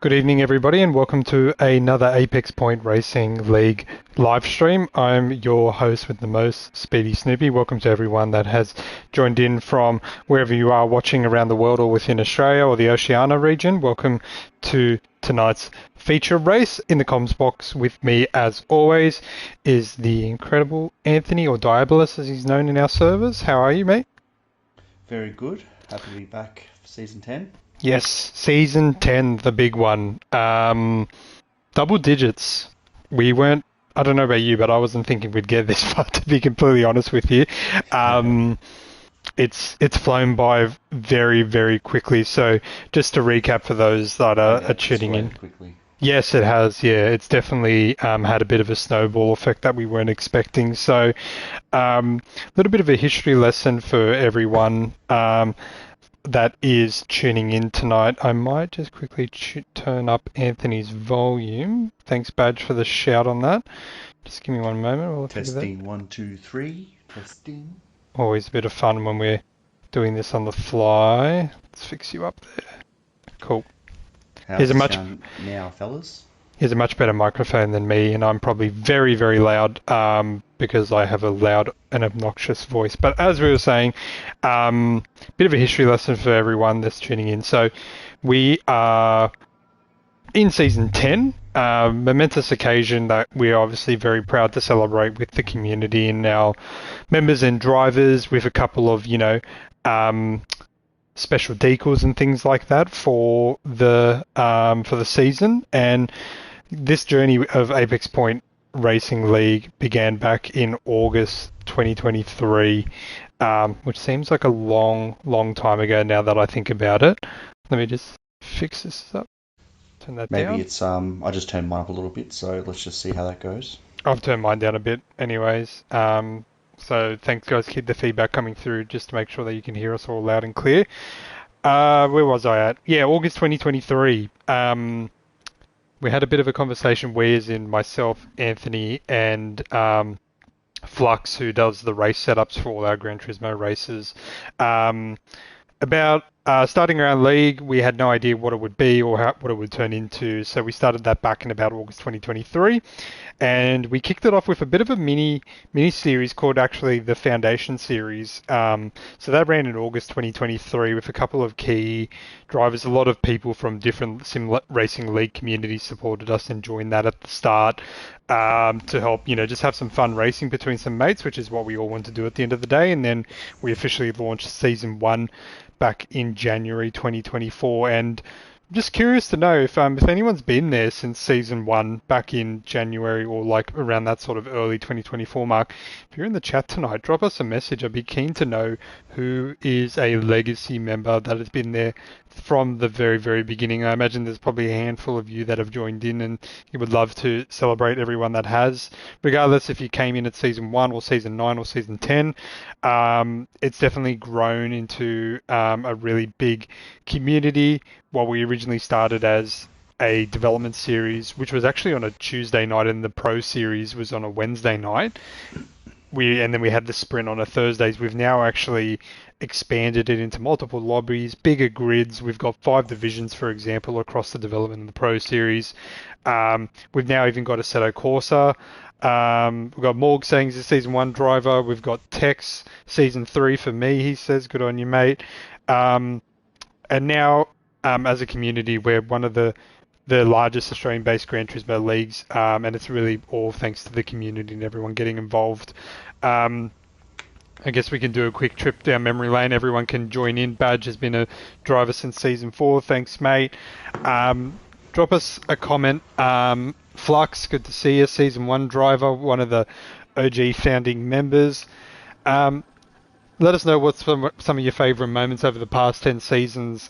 Good evening, everybody, and welcome to another Apex Point Racing League live stream. I'm your host with the most, Speedy Snoopy. Welcome to everyone that has joined in from wherever you are watching around the world or within Australia or the Oceania region. Welcome to tonight's feature race. In the comms box with me, as always, is the incredible Anthony, or Diabolus as he's known in our servers. How are you, mate? Very good. Happy to be back for season 10. Yes, season 10, the big one. Double digits. We weren't, I don't know about you, but I wasn't thinking we'd get this far, to be completely honest with you. Um, it's flown by very, very quickly. So just to recap for those that Oh are yeah, tuning in. escalated quickly. Yes, it has. Yeah, it's definitely had a bit of a snowball effect that we weren't expecting. So a little bit of a history lesson for everyone. That is tuning in tonight. I might just quickly turn up Anthony's volume. Thanks, Badge, for the shout on that. Just give me one moment. We'll figure that. Testing 1, 2, 3. Testing. Always a bit of fun when we're doing this on the fly. Let's fix you up there. Cool. Here's How's a the much sound now, fellas? Here's a much better microphone than me, and I'm probably very, very loud because I have a loud and obnoxious voice. But as we were saying, bit of a history lesson for everyone that's tuning in. So we are in season 10, momentous occasion that we're obviously very proud to celebrate with the community and our members and drivers with a couple of, special decals and things like that for the season. And this journey of Apex Point Racing League began back in August 2023, which seems like a long, long time ago now that I think about it. Let me just fix this up, turn that Maybe down. it's I just turned mine up a little bit, so let's just see how that goes. I've turned mine down a bit anyways. So thanks guys, keep the feedback coming through just to make sure that you can hear us all loud and clear. Where was I at? Yeah, August 2023. We had a bit of a conversation, we as in myself, Anthony, and Flux, who does the race setups for all our Gran Turismo races, um, about starting our own league. We had no idea what it would be or what it would turn into, so we started that back in about August 2023, and we kicked it off with a bit of a mini series called actually the Foundation series. So that ran in August 2023 with a couple of key drivers. A lot of people from different sim racing league communities supported us and joined that at the start, to help just have some fun racing between some mates, which is what we all want to do at the end of the day. And then we officially launched season 1 back in January 2024, and I'm just curious to know if anyone's been there since season 1 back in January or like around that sort of early 2024 mark. If you're in the chat tonight, drop us a message. I'd be keen to know who is a legacy member that has been there from the very, very beginning. I imagine there's probably a handful of you that have joined in, and you would love to celebrate everyone that has, regardless if you came in at season 1 or season 9 or season 10. It's definitely grown into a really big community. What we originally started as a development series, which was actually on a Tuesday night, and the Pro series was on a Wednesday night. And then we had the sprint on a Thursdays. We've now actually expanded it into multiple lobbies, bigger grids. We've got 5 divisions, for example, across the development of the Pro series. We've now even got a Assetto Corsa. We've got Morg saying he's a season 1 driver. We've got Tex season 3 for me. He says, "Good on you, mate." And now, as a community, we're one of the largest Australian-based Gran Turismo leagues, and it's really all thanks to the community and everyone getting involved. Um, I guess we can do a quick trip down memory lane. Everyone can join in. Badge has been a driver since season 4. Thanks, mate. Drop us a comment. Flux, good to see you. Season 1 driver, one of the OG founding members. Let us know what's some of your favourite moments over the past 10 seasons.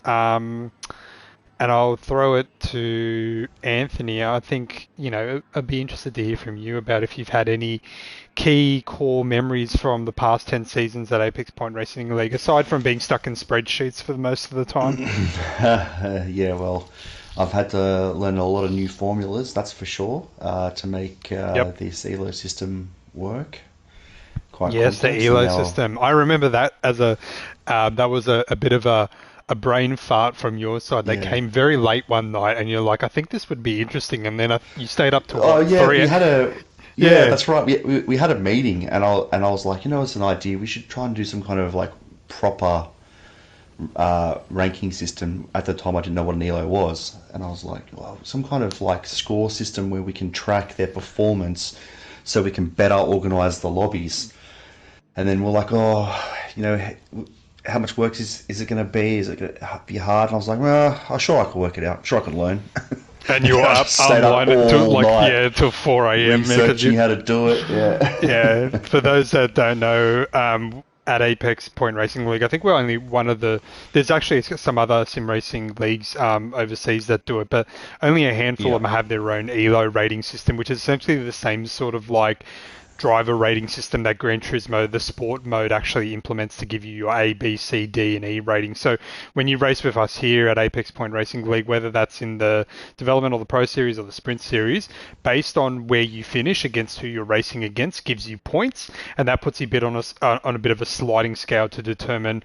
And I'll throw it to Anthony. I think, I'd be interested to hear from you about if you've had any key core memories from the past 10 seasons at Apex Point Racing League, aside from being stuck in spreadsheets for most of the time. Yeah, well, I've had to learn a lot of new formulas, that's for sure, to make Yep. this ELO system work. Quite Yes, the complex, and ELO now system. I remember that as that was a bit of a a brain fart from your side. They Yeah. came very late one night, and you're like, I think this would be interesting. And then you stayed up to Oh what, yeah, we 3? had a yeah, Yeah, that's right. We had a meeting, and I was like, it's an idea. We should try and do some kind of like proper ranking system. At the time, I didn't know what an ELO was, and I was like, well, some kind of like score system where we can track their performance, so we can better organise the lobbies. And then we're like, how much work is it going to be? Is it going to be hard? And I was like, well, I'm sure I could work it out. I'm sure I could learn. and And you were I up just stayed up online until all night till 4 a.m. because researching you. how to do it. Yeah, Yeah. for those that don't know, at Apex Point Racing League, I think we're only one of the. There's actually some other sim racing leagues overseas that do it, but only a handful Yeah. of them have their own ELO rating system, which is essentially the same sort of like driver rating system that Gran Turismo, the sport mode, actually implements to give you your A, B, C, D, and E rating. So when you race with us here at Apex Point Racing League, whether that's in the development or the Pro Series or the Sprint Series, based on where you finish against who you're racing against, gives you points, and that puts you a bit on a bit of a sliding scale to determine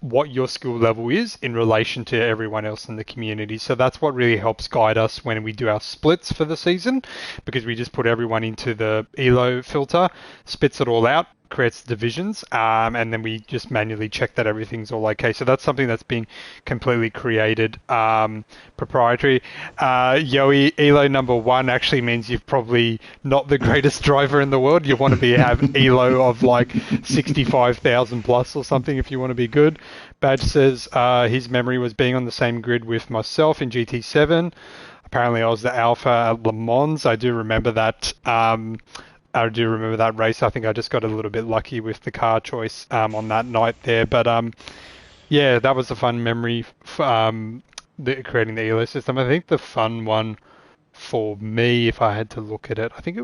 what your skill level is in relation to everyone else in the community. So that's what really helps guide us when we do our splits for the season, because we just put everyone into the ELO filter, spits it all out, creates divisions, and then we just manually check that everything's all okay. So that's something that's been completely created, proprietary. Yoey, ELO number 1 actually means you've probably not the greatest driver in the world. You want to have ELO of like 65,000 plus or something if you want to be good. Badge says his memory was being on the same grid with myself in GT7. Apparently I was the alpha at Le Mans. I do remember that. I do remember that race. I think I just got a little bit lucky with the car choice on that night there. But yeah, that was a fun memory, creating the ELO system. I think the fun one for me, if I had to look at it, I think it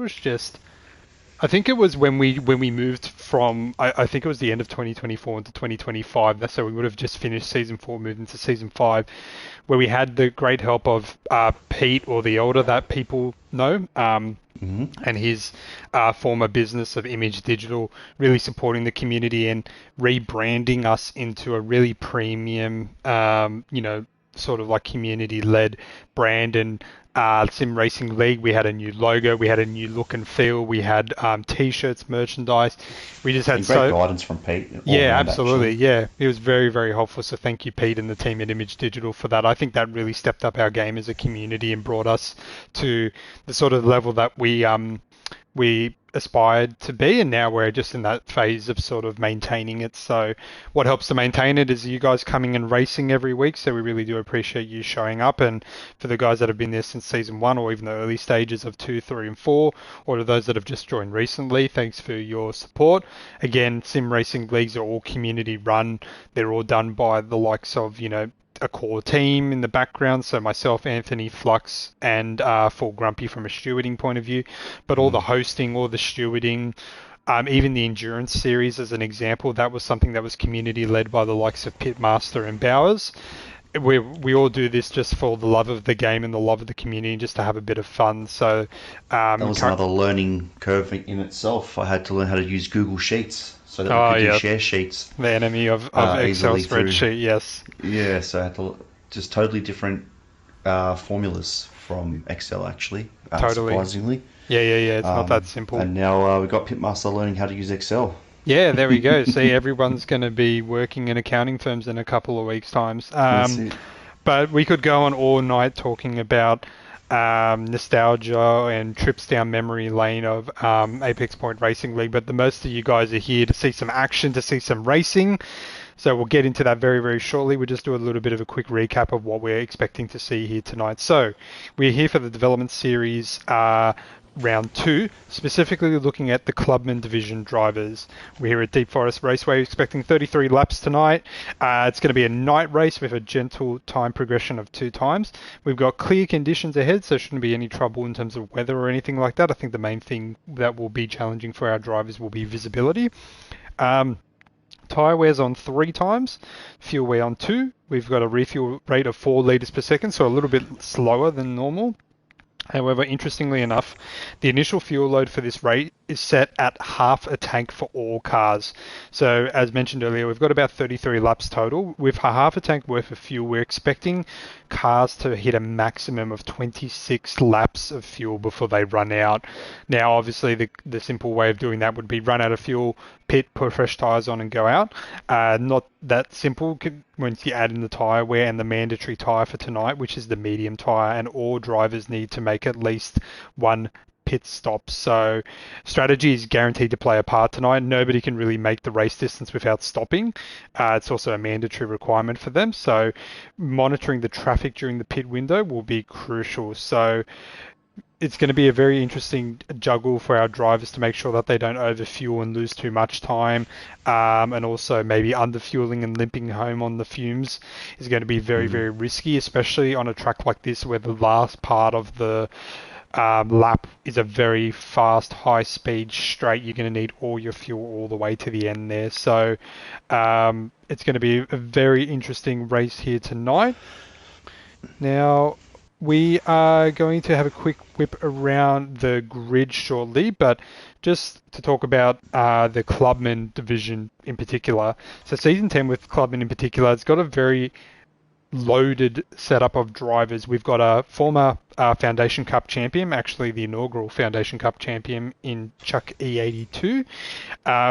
was when we moved from, I think it was the end of 2024 into 2025. That's so we would have just finished season 4, moved into season 5, where we had the great help of Pete, or the Elder that people know, Hmm. and his former business of Image Digital, really supporting the community and rebranding us into a really premium, sort of like community-led brand. And Sim Racing League, we had a new logo, we had a new look and feel, we had t-shirts, merchandise. We just had And great so guidance from Pete all yeah, round, absolutely. actually. Yeah, it was very, very helpful. So thank you, Pete, and the team at Image Digital for that. I think that really stepped up our game as a community and brought us to the sort of level that we aspired to be, and now we're just in that phase of sort of maintaining it. So what helps to maintain it is you guys coming and racing every week, so we really do appreciate you showing up. And for the guys that have been there since season 1, or even the early stages of 2, 3, and 4, or to those that have just joined recently, thanks for your support. Again, sim racing leagues are all community run. They're all done by the likes of, a core team in the background. So myself, Anthony, Flux, and Full Grumpy from a stewarding point of view. But all the Mm. hosting, all the stewarding, even the endurance series as an example, that was something that was community led by the likes of Pitmaster and Bowers. We all do this just for the love of the game and the love of the community, just to have a bit of fun. So, That was another learning curve in itself. I had to learn how to use Google Sheets so that we oh could do yeah, share sheets the enemy of Excel easily through. spreadsheet. Yes, Yeah, so I had to just totally different formulas from Excel, actually, totally. surprisingly. Yeah. It's not that simple. And now we've got Pitmaster learning how to use Excel. Yeah, there we go. See, everyone's going to be working in accounting firms in a couple of weeks' times. That's it. But we could go on all night talking about nostalgia and trips down memory lane of Apex Point Racing League. But the most of you guys are here to see some action, to see some racing. So we'll get into that very, very shortly. We'll just do a little bit of a quick recap of what we're expecting to see here tonight. So we're here for the development series round 2, specifically looking at the Clubman division drivers. We're here at Deep Forest Raceway, expecting 33 laps tonight. It's going to be a night race with a gentle time progression of 2 times. We've got clear conditions ahead, so shouldn't be any trouble in terms of weather or anything like that. I think the main thing that will be challenging for our drivers will be visibility. Tyre wears on 3 times, fuel wear on 2. We've got a refuel rate of 4 litres per second, so a little bit slower than normal. However, interestingly enough, the initial fuel load for this is set at half a tank for all cars. So as mentioned earlier, we've got about 33 laps total. With a half a tank worth of fuel, we're expecting cars to hit a maximum of 26 laps of fuel before they run out. Now, obviously, the simple way of doing that would be run out of fuel, pit, put fresh tyres on and go out. Not that simple once you add in the tyre wear and the mandatory tyre for tonight, which is the medium tyre, and all drivers need to make at least one pit stop. So strategy is guaranteed to play a part tonight. Nobody can really make the race distance without stopping. It's also a mandatory requirement for them. So monitoring the traffic during the pit window will be crucial. So it's going to be a very interesting juggle for our drivers to make sure that they don't overfuel and lose too much time, and also maybe underfueling and limping home on the fumes is going to be very, very risky, especially on a track like this where the last part of the lap is a very fast, high-speed straight. You're going to need all your fuel all the way to the end there. So it's going to be a very interesting race here tonight. Now, we are going to have a quick whip around the grid shortly, but just to talk about the Clubman division in particular. So Season 10 with Clubman in particular, it's got a very loaded setup of drivers. We've got a former Foundation Cup champion, actually the inaugural Foundation Cup champion in Chuck E82.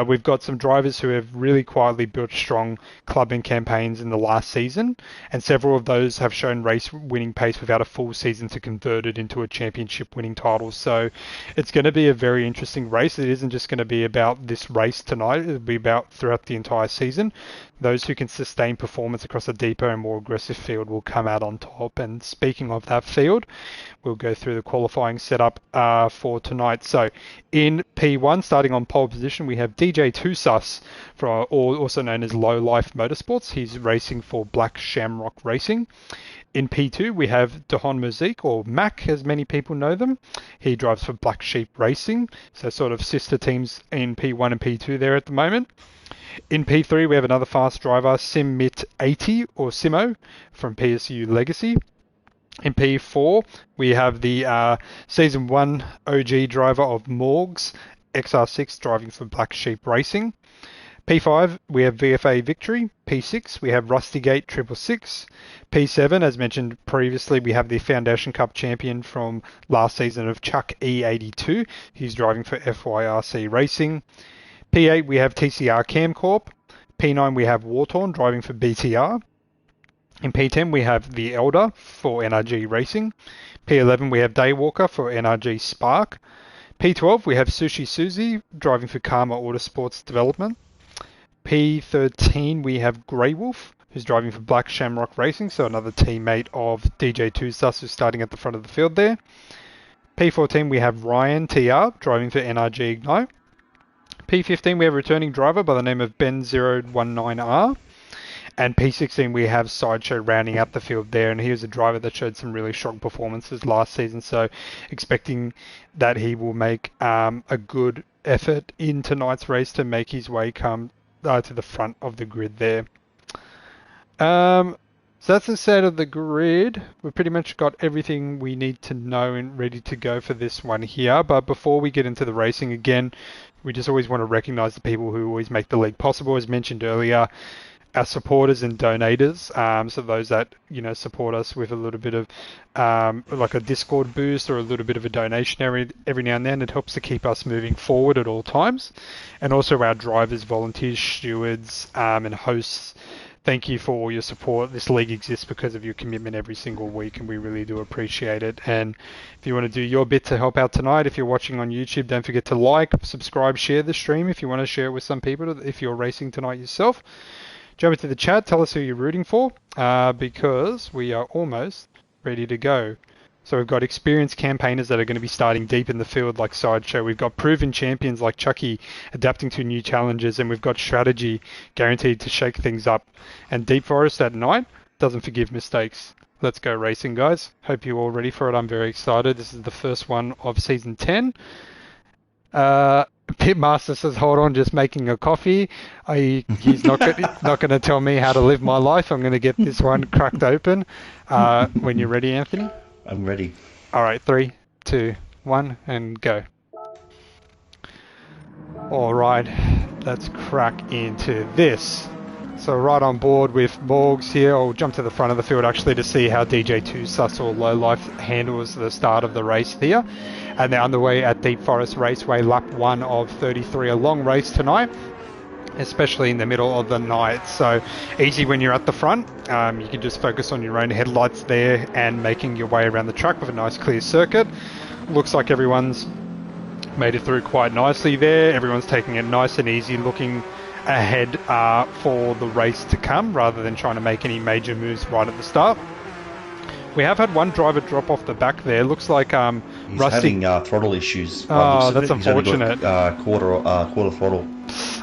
We've got some drivers who have really quietly built strong clubbing campaigns in the last season, and several of those have shown race winning pace without a full season to convert it into a championship winning title. So it's going to be a very interesting race. It isn't just going to be about this race tonight. It'll be about throughout the entire season. Those who can sustain performance across a deeper and more aggressive field will come out on top. And speaking of that field, we'll go through the qualifying setup for tonight. So in P1, starting on pole position, we have DJ2Sus, also known as Low Life Motorsports. He's racing for Black Shamrock Racing. In P2, we have Dahon Muzik, or Mac, as many people know them. He drives for Black Sheep Racing, so sort of sister teams in P1 and P2 there at the moment. In P3, we have another fast driver, Simmit80, or Simo, from PSU Legacy. In P4, we have the Season 1 OG driver of Morgs, XR6, driving for Black Sheep Racing. P5, we have VFA Victory. P6, we have Rustygate 666. P7, as mentioned previously, we have the Foundation Cup champion from last season of Chuck E82. He's driving for FYRC Racing. P8, we have TCR Camcorp. P9, we have Wartorn driving for BTR. In P10, we have The Elder for NRG Racing. P11, we have Daywalker for NRG Spark. P12, we have Sushi Susie driving for Karma Autosports Development. P13, we have Grey Wolf, who's driving for Black Shamrock Racing, so another teammate of DJ2Sus, who's starting at the front of the field there. P14, we have Ryan TR driving for NRG Ignite. P15, we have a returning driver by the name of Ben019R. And P16, we have Sideshow rounding out the field there. And he was a driver that showed some really strong performances last season. So expecting that he will make a good effort in tonight's race to make his way come to the front of the grid there. So that's the set of the grid. We've pretty much got everything we need to know and ready to go for this one here. But before we get into the racing again, we just always want to recognize the people who always make the league possible. As mentioned earlier, our supporters and donators, so those that support us with a little bit of like a Discord boost or a little bit of a donation every now and then. It helps to keep us moving forward at all times. And also our drivers, volunteers, stewards, and hosts. Thank you for all your support. This league exists because of your commitment every single week, and we really do appreciate it. And if you want to do your bit to help out tonight, if you're watching on YouTube, don't forget to like, subscribe, share the stream if you want to share it with some people, if you're racing tonight yourself. Jump into the chat, tell us who you're rooting for, because we are almost ready to go. So we've got experienced campaigners that are going to be starting deep in the field like Sideshow. We've got proven champions like Chucky adapting to new challenges, and we've got strategy guaranteed to shake things up. And Deep Forest at night doesn't forgive mistakes. Let's go racing, guys. Hope you're all ready for it. I'm very excited. This is the first one of Season 10. Pitmaster says, hold on, just making a coffee. He's not going to tell me how to live my life. I'm going to get this one cracked open. When you're ready, Anthony? I'm ready. All right, 3, 2, 1, and go. All right, let's crack into this. So right on board with Morgs here. I'll jump to the front of the field actually to see how DJ2 Sus or Low Life handles the start of the race here. And they're underway at Deep Forest Raceway, lap 1 of 33, a long race tonight, especially in the middle of the night. So easy when you're at the front. You can just focus on your own headlights there and making your way around the track with a nice clear circuit. Looks like everyone's made it through quite nicely there. Everyone's taking it nice and easy, looking ahead for the race to come rather than trying to make any major moves right at the start. We have had one driver drop off the back there. Looks like he's Rusty having throttle issues. Oh, that's unfortunate. He's only got, quarter throttle.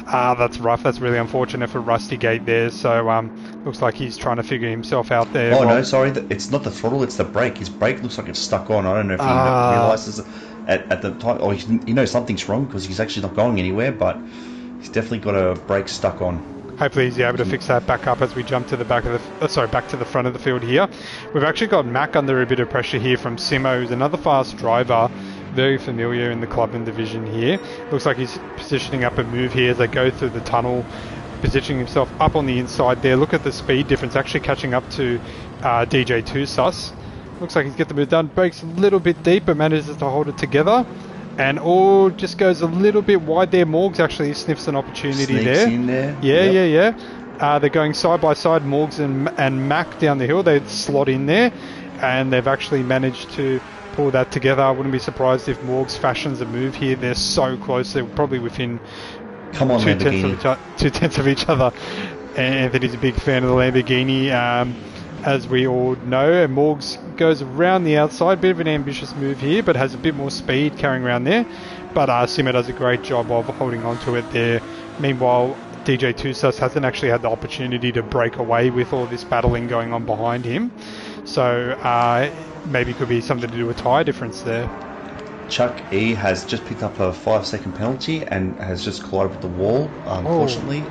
That's rough. That's really unfortunate for Rusty Gate there. So looks like he's trying to figure himself out there. Oh no, sorry, it's not the throttle, it's the brake. His brake looks like it's stuck on. I don't know if he realizes at the time, or he knows something's wrong because he's actually not going anywhere, but he's definitely got a brake stuck on. Hopefully he's able to fix that back up as we jump to the back of the back to the front of the field here. We've actually got Mac under a bit of pressure here from Simo, who's another fast driver, very familiar in the Clubman division here. Looks like he's positioning up a move here as they go through the tunnel, positioning himself up on the inside there. Look at the speed difference, actually catching up to DJ2 Sus. Looks like he's got the move done, breaks a little bit deep but manages to hold it together. And all just goes a little bit wide there. Morgs actually sniffs an opportunity Sneaks there. in there. Yeah. They're going side by side, Morgs and Mac down the hill. They slot in there, and they've actually managed to pull that together. I wouldn't be surprised if Morgs fashions a move here. They're so close. They're probably within Come on, 2/10 of each other. And Anthony's a big fan of the Lamborghini, as we all know. And Morgs goes around the outside, bit of an ambitious move here, but has a bit more speed carrying around there. But Simo does a great job of holding on to it there. Meanwhile, DJ2 Sus hasn't actually had the opportunity to break away with all this battling going on behind him. So maybe it could be something to do with tyre difference there. Chuck E has just picked up a 5-second penalty and has just collided with the wall, unfortunately,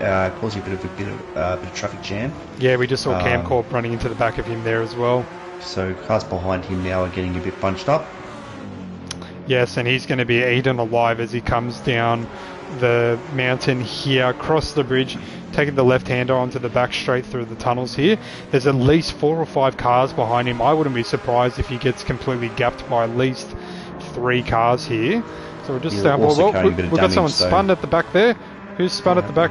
causing a bit of traffic jam. Yeah, we just saw Cam Corp running into the back of him there as well. So cars behind him now are getting a bit bunched up. Yes, and he's going to be eaten alive as he comes down the mountain here, across the bridge, taking the left-hander onto the back straight through the tunnels here. There's at least 4 or 5 cars behind him. I wouldn't be surprised if he gets completely gapped by at least 3 cars here. So we're just down. We've got someone spun at the back there. Who's spun at the back?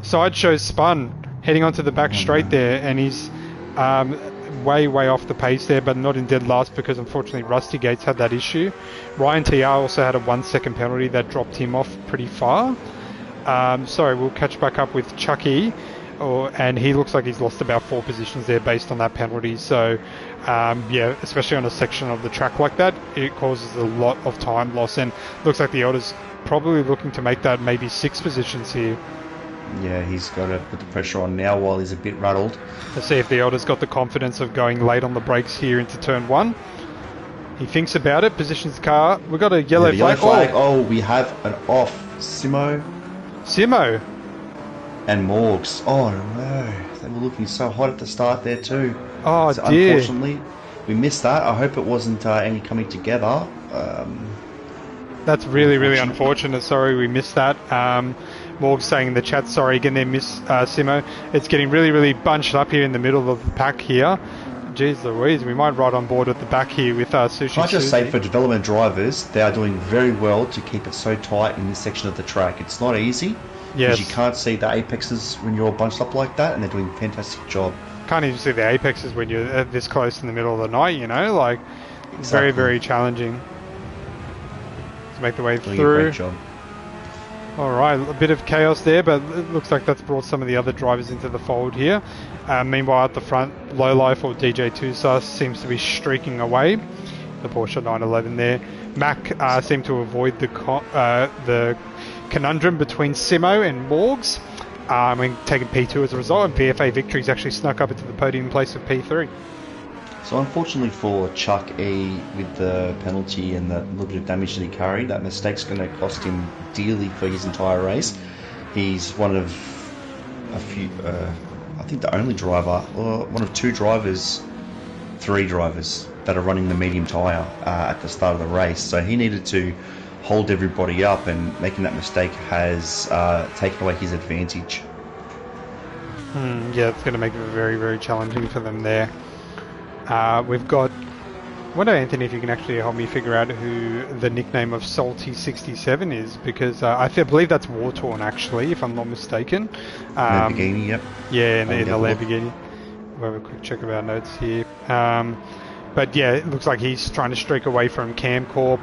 Sideshow's spun, heading onto the back straight there, and he's way off the pace there, but not in dead last because unfortunately Rusty Gates had that issue. Ryan TR also had a 1-second penalty that dropped him off pretty far. Sorry, we'll catch back up with Chucky, and he looks like he's lost about 4 positions there based on that penalty. So yeah, especially on a section of the track like that, it causes a lot of time loss, and looks like the Elder's probably looking to make that maybe 6 positions here. Yeah, he's got to put the pressure on now while he's a bit rattled. Let's see if the Elder's got the confidence of going late on the brakes here into turn 1. He thinks about it, positions the car. We've got a yellow flag. Oh, we have an off. Simo and Morgs. Oh no, they were looking so hot at the start there too. Oh so dear. Unfortunately, we missed that. I hope it wasn't any coming together. That's really unfortunate. Sorry we missed that. Morg saying in the chat, sorry again there, Miss Simo. It's getting really bunched up here in the middle of the pack here. Jeez Louise, we might ride on board at the back here with Sushi. Can I just say, for development drivers, they are doing very well to keep it so tight in this section of the track. It's not easy, because you can't see the apexes when you're all bunched up like that, and they're doing a fantastic job. Can't even see the apexes when you're this close in the middle of the night, you know, like Exactly. very challenging to make the way Doing through. a great job. Alright, a bit of chaos there, but it looks like that's brought some of the other drivers into the fold here. Meanwhile, at the front, Lowlife or DJ2 Sus seems to be streaking away. The Porsche 911 there. Mac seemed to avoid the conundrum between Simo and Morgs. Taking P2 as a result, and VFA Victory's actually snuck up into the podium place of P3. So unfortunately for Chuck E, with the penalty and the little bit of damage that he carried, that mistake's going to cost him dearly for his entire race. He's one of a few, I think the only driver, or one of 3 drivers that are running the medium tyre at the start of the race. So he needed to hold everybody up, and making that mistake has taken away his advantage. Yeah, it's going to make it very, very challenging for them there. We've got... I wonder, Anthony, if you can actually help me figure out who the nickname of Salty67 is, because I believe that's Wartorn, actually, if I'm not mistaken. Lamborghini, yep. Yeah, in the Lamborghini. We'll have a quick check of our notes here. But yeah, it looks like he's trying to streak away from Camcorp.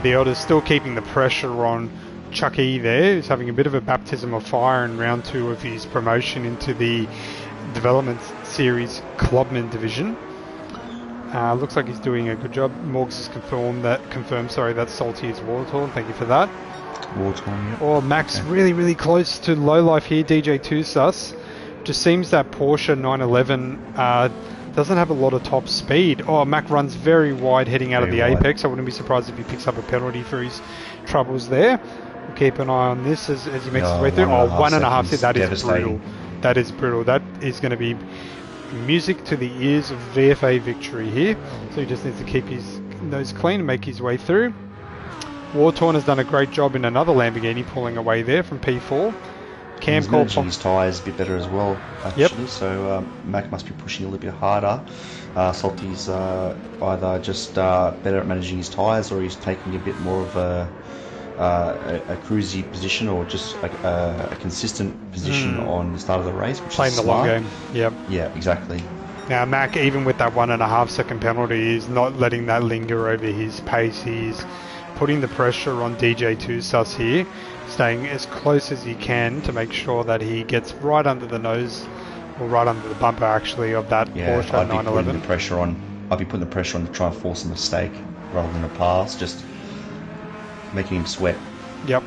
The Elder's still keeping the pressure on Chucky there. He's having a bit of a baptism of fire in round 2 of his promotion into the Development Series Clubman division. Looks like he's doing a good job. Morgs has confirmed that Salty is Wartorn. Thank you for that. Wartorn, yep. Or Max really, really close to low life here. DJ2 Sus. Just seems that Porsche 911 doesn't have a lot of top speed. Oh, Mac runs very wide heading out of the apex. I wouldn't be surprised if he picks up a penalty for his troubles there. We'll keep an eye on this as he makes his way through. 1.5 seconds. That is brutal. That is brutal. That is going to be music to the ears of VFA victory here. So he just needs to keep his nose clean and make his way through. Wartorn has done a great job in another Lamborghini pulling away there from P4. He's managing his tyres a bit better as well, actually. Yep. So Mac must be pushing a little bit harder. Salty's either just better at managing his tyres, or he's taking a bit more of a cruisy position, or just a consistent position on the start of the race, which playing is the smart. long game. Yep. Yeah, exactly. Now Mac, even with that 1.5 second penalty, is not letting that linger over his pace. He's putting the pressure on DJ2 Sus here, staying as close as he can to make sure that he gets right under the nose, or right under the bumper actually, of that Porsche 911. I'd be putting the pressure on to try and force a mistake rather than a pass, just making him sweat. Yep.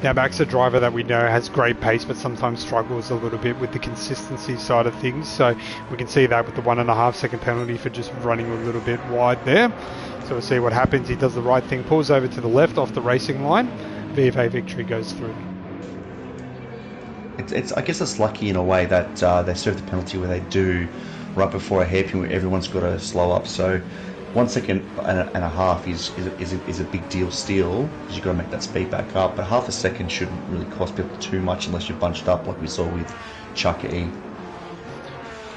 Now Mac's a driver that we know has great pace, but sometimes struggles a little bit with the consistency side of things. So we can see that with the 1.5 second penalty for just running a little bit wide there. So we'll see what happens. He does the right thing, pulls over to the left off the racing line. VFA victory goes through. I guess it's lucky in a way that they serve the penalty where they do right before a hairpin where everyone's got to slow up. So 1 second and a half is a big deal still, because you've got to make that speed back up. But half a second shouldn't really cost people too much unless you're bunched up like we saw with Chucky.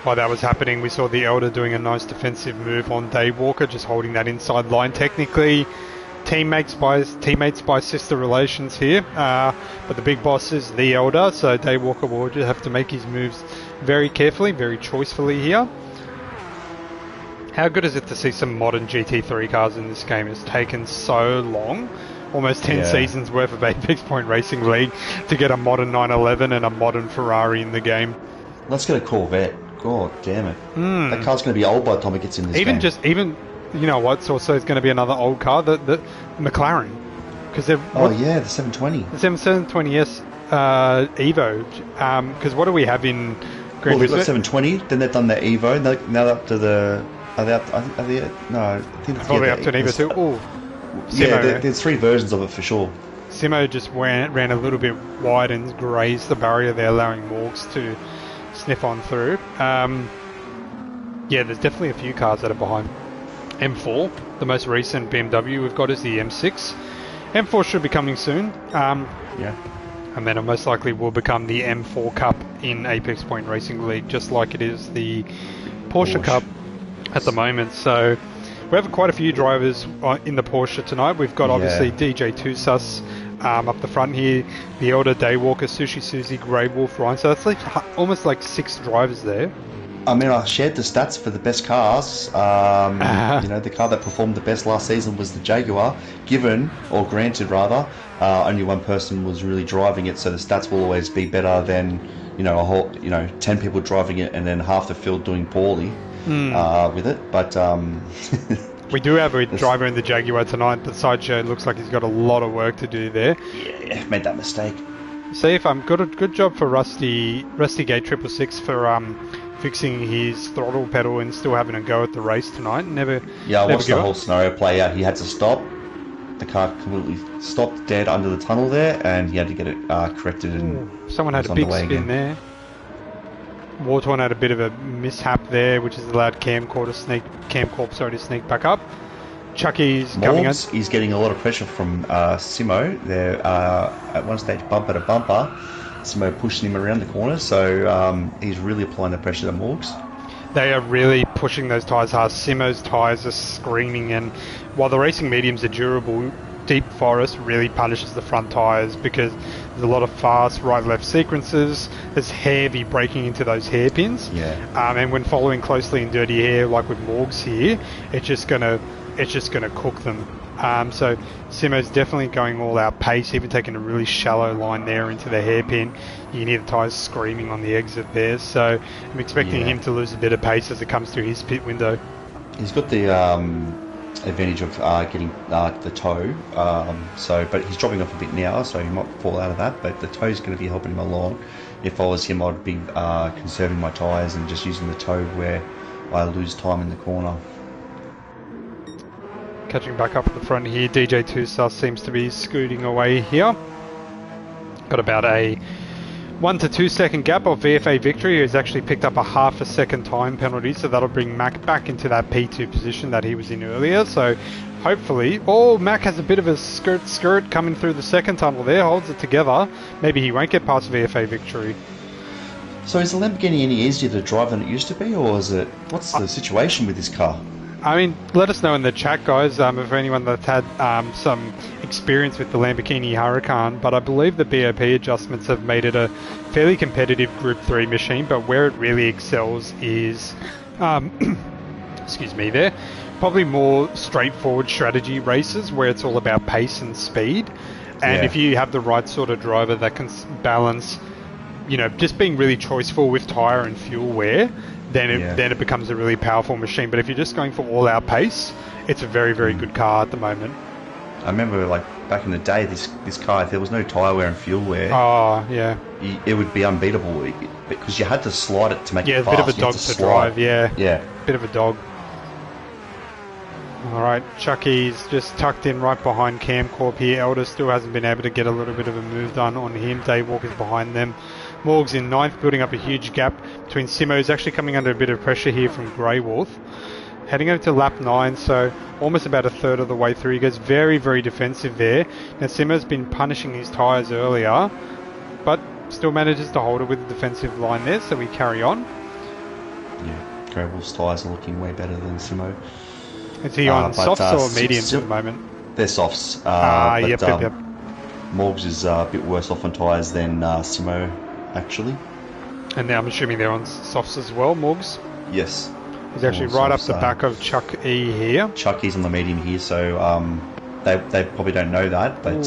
While that was happening, we saw the Elder doing a nice defensive move on Daywalker, just holding that inside line. Technically, teammates by sister relations here, but the big boss is the Elder, so Daywalker will just have to make his moves very carefully, very choicefully here. How good is it to see some modern GT3 cars in this game? It's taken so long, almost 10 seasons worth of Apex Point Racing League, to get a modern 911 and a modern Ferrari in the game. Let's get a Corvette. God damn it. That car's going to be old by the time it gets in this game. You know what's also going to be another old car, the McLaren. The 720. The 720S Evo. Because what do we have in Grand They've got 720, then they've done the Evo, now they're up to the... Are they up? No, I think it's probably up to an Evo too. Oh, yeah, there's 3 versions of it for sure. Simo just ran a little bit wide and grazed the barrier there, allowing Morgs to sniff on through. Yeah, there's definitely a few cars that are behind. M4, the most recent BMW we've got is the M6. M4 should be coming soon. Yeah. And then it most likely will become the M4 Cup in Apex Point Racing League, just like it is the Porsche Cup at the moment. So we have quite a few drivers in the Porsche tonight. We've got obviously DJ2 Sus up the front here, the Elder, Daywalker, Sushi Susie, Grey Wolf, Ryan. So that's like almost like 6 drivers there. I mean, I shared the stats for the best cars. The car that performed the best last season was the Jaguar. Granted, only one person was really driving it, so the stats will always be better than, 10 people driving it and then half the field doing poorly with it. But we do have a driver in the Jaguar tonight. The sideshow looks like he's got a lot of work to do there. Yeah, made that mistake. See if good job for Rusty Gate 666 for fixing his throttle pedal and still having a go at the race tonight. I watched the whole scenario play out. He had to stop. The car completely stopped dead under the tunnel there, and he had to get it corrected. And someone had a big spin there. Wartorn had a bit of a mishap there, which has allowed Camcorp to sneak back up. Chucky's coming in. Morgs is getting a lot of pressure from Simo. They're at one stage bumper to bumper. Simo pushing him around the corner, so he's really applying the pressure to Morgs. They are really pushing those tyres hard. Simo's tyres are screaming, and while the racing mediums are durable, Deep Forest really punishes the front tyres because there's a lot of fast right-left sequences. There's heavy braking into those hairpins. Yeah. And when following closely in dirty hair, like with Morgs here, it's just gonna cook them. So Simo's definitely going all out pace, even taking a really shallow line there into the hairpin. You can hear the tyres screaming on the exit there. So I'm expecting him to lose a bit of pace as it comes through his pit window. He's got the advantage of getting the toe, but he's dropping off a bit now, so he might fall out of that, but the toe's going to be helping him along. If I was him, I'd be conserving my tyres and just using the toe where I lose time in the corner. Catching back up at the front here, DJ2 seems to be scooting away here. Got about a 1 to 2 second gap of VFA Victory, who's actually picked up a half a second time penalty, so that'll bring Mac back into that P2 position that he was in earlier. So hopefully, Mac has a bit of a skirt coming through the second tunnel there, holds it together. Maybe he won't get past VFA Victory. So is the Lamborghini any easier to drive than it used to be, or is it? What's the situation with this car? I mean, let us know in the chat, guys, if anyone that's had some experience with the Lamborghini Huracan, but I believe the BOP adjustments have made it a fairly competitive Group 3 machine, but where it really excels is, excuse me there, probably more straightforward strategy races where it's all about pace and speed. And if you have the right sort of driver that can balance, just being really choiceful with tyre and fuel wear, then it becomes a really powerful machine. But if you're just going for all-out pace, it's a very, very good car at the moment. I remember, back in the day, this car, if there was no tyre wear and fuel wear, it would be unbeatable because you had to slide it to make it fast. Yeah, a bit of a dog to drive, Yeah. Bit of a dog. Alright, Chucky's just tucked in right behind Camcorp here. Elder still hasn't been able to get a little bit of a move done on him. Dave Walker's behind them. Morgs in 9th, building up a huge gap between Simo's actually coming under a bit of pressure here from Grey Wolf. Heading over to lap 9, so almost about a third of the way through. He goes very, very defensive there. Now Simo's been punishing his tyres earlier, but still manages to hold it with a defensive line there, so we carry on. Yeah, Grey Wolf's tyres are looking way better than Simo. Is he on softs or mediums at the moment? They're softs. Yep. Morgs is a bit worse off on tyres than Simo, actually. And now I'm assuming they're on softs as well, Morgs? Yes. He's actually right up the back of Chuck E here. Chuck E's on the medium here, so they probably don't know that, but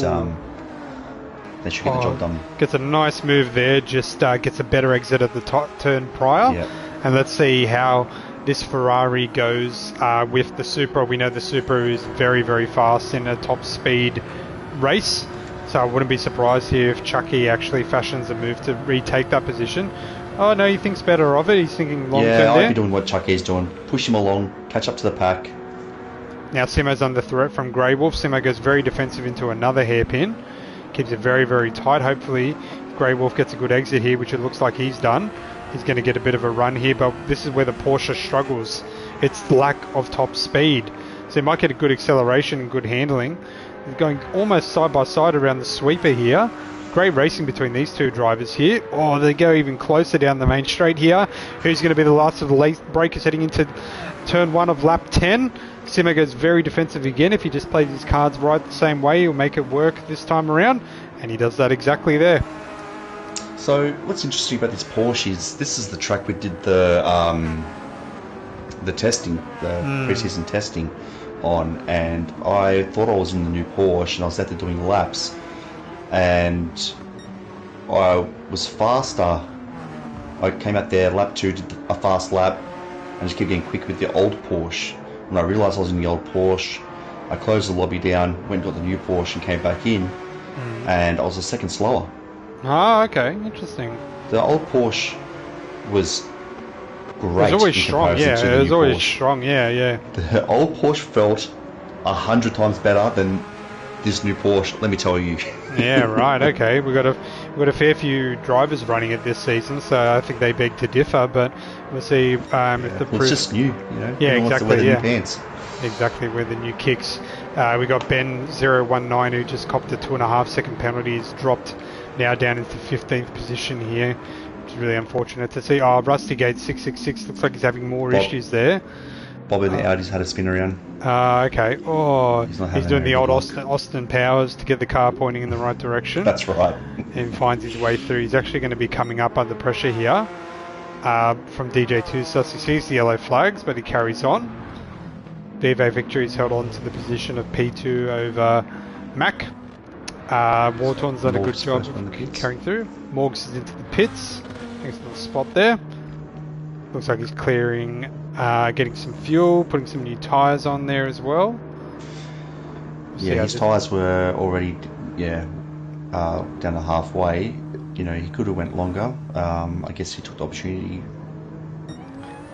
they should get the job done. Gets a nice move there, just gets a better exit at the turn prior. Yep. And let's see how this Ferrari goes with the Supra. We know the Supra is very, very fast in a top speed race. So I wouldn't be surprised here if Chucky actually fashions a move to retake that position. Oh no, he thinks better of it. He's thinking long term there. Yeah, I'd be doing what Chucky's doing. Push him along, catch up to the pack. Now Simo's under threat from Grey Wolf. Simo goes very defensive into another hairpin. Keeps it very, very tight. Hopefully Grey Wolf gets a good exit here, which it looks like he's done. He's going to get a bit of a run here, but this is where the Porsche struggles. It's the lack of top speed. So he might get a good acceleration and good handling. He's going almost side by side around the sweeper here. Great racing between these two drivers here. Oh, they go even closer down the main straight here. Who's going to be the last of the late breakers heading into turn 1 of lap 10? Simo goes very defensive again. If he just plays his cards right the same way, he'll make it work this time around. And he does that exactly there. So what's interesting about this Porsche is this is the track we did the testing, the pre-season testing on, and I thought I was in the new Porsche and I was out there doing laps and I was faster. I came out there lap 2, did a fast lap and just kept getting quick with the old Porsche. When I realised I was in the old Porsche, I closed the lobby down, went and got the new Porsche and came back in and I was a second slower. Ah, okay, interesting. The old Porsche was great. It was always strong, yeah. It was always strong, yeah. The old Porsche felt 100 times better than this new Porsche, let me tell you. Yeah, right, okay. We've got a fair few drivers running it this season, so I think they beg to differ, but we'll see if the it's just new, you know. Yeah, Everyone exactly, wants to wear the new pants. exactly where the new kicks. We got Ben019 who just copped a 2.5 second penalty. He's dropped now down into 15th position here, which is really unfortunate to see. Oh, Rustygate 666 looks like he's having more issues there. Bobby the Audi's had a spin around. Okay. Oh, he's doing the old luck. Austin Powers to get the car pointing in the right direction. That's right. And finds his way through. He's actually going to be coming up under pressure here from DJ2. So he sees the yellow flags, but he carries on. VFA Victory's held on to the position of P2 over Mac. Wartorn's done a good job of carrying through. Morgs is into the pits. Thanks for the spot there. Looks like he's clearing, getting some fuel, putting some new tyres on there as well. Yeah, his tyres were already, down to halfway. You know, he could have went longer. I guess he took the opportunity.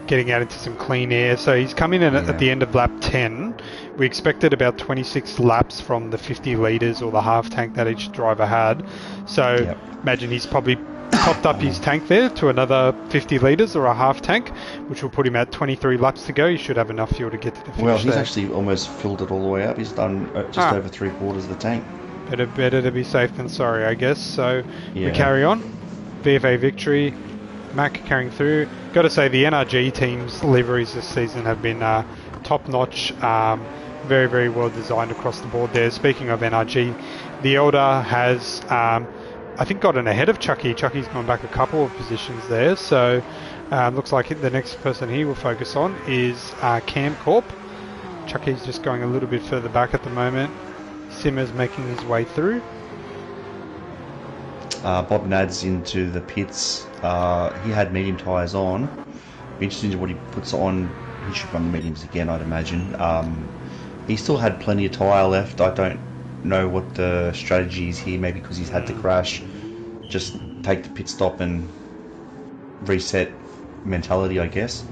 Getting out into some clean air. So he's coming in at the end of lap 10. We expected about 26 laps from the 50 litres or the half tank that each driver had. So imagine he's probably topped up his tank there to another 50 litres or a half tank, which will put him at 23 laps to go. He should have enough fuel to get to the finish. Well, he's actually almost filled it all the way up. He's done just over 3/4 of the tank. Better to be safe than sorry, I guess. So we carry on. VFA Victory, Mac carrying through. Got to say the NRG team's liveries this season have been top-notch. Very, very well designed across the board there. Speaking of NRG, the Elder has, I think, gotten ahead of Chucky. Chucky's gone back a couple of positions there. So looks like the next person he will focus on is Cam Corp. Chucky's just going a little bit further back at the moment. Simmer's making his way through. Bob Nad's into the pits. He had medium tyres on. Be interesting to what he puts on. He should run the mediums again, I'd imagine. He still had plenty of tyre left. I don't know what the strategy is here. Maybe because he's had to crash, just take the pit stop and reset mentality, I guess.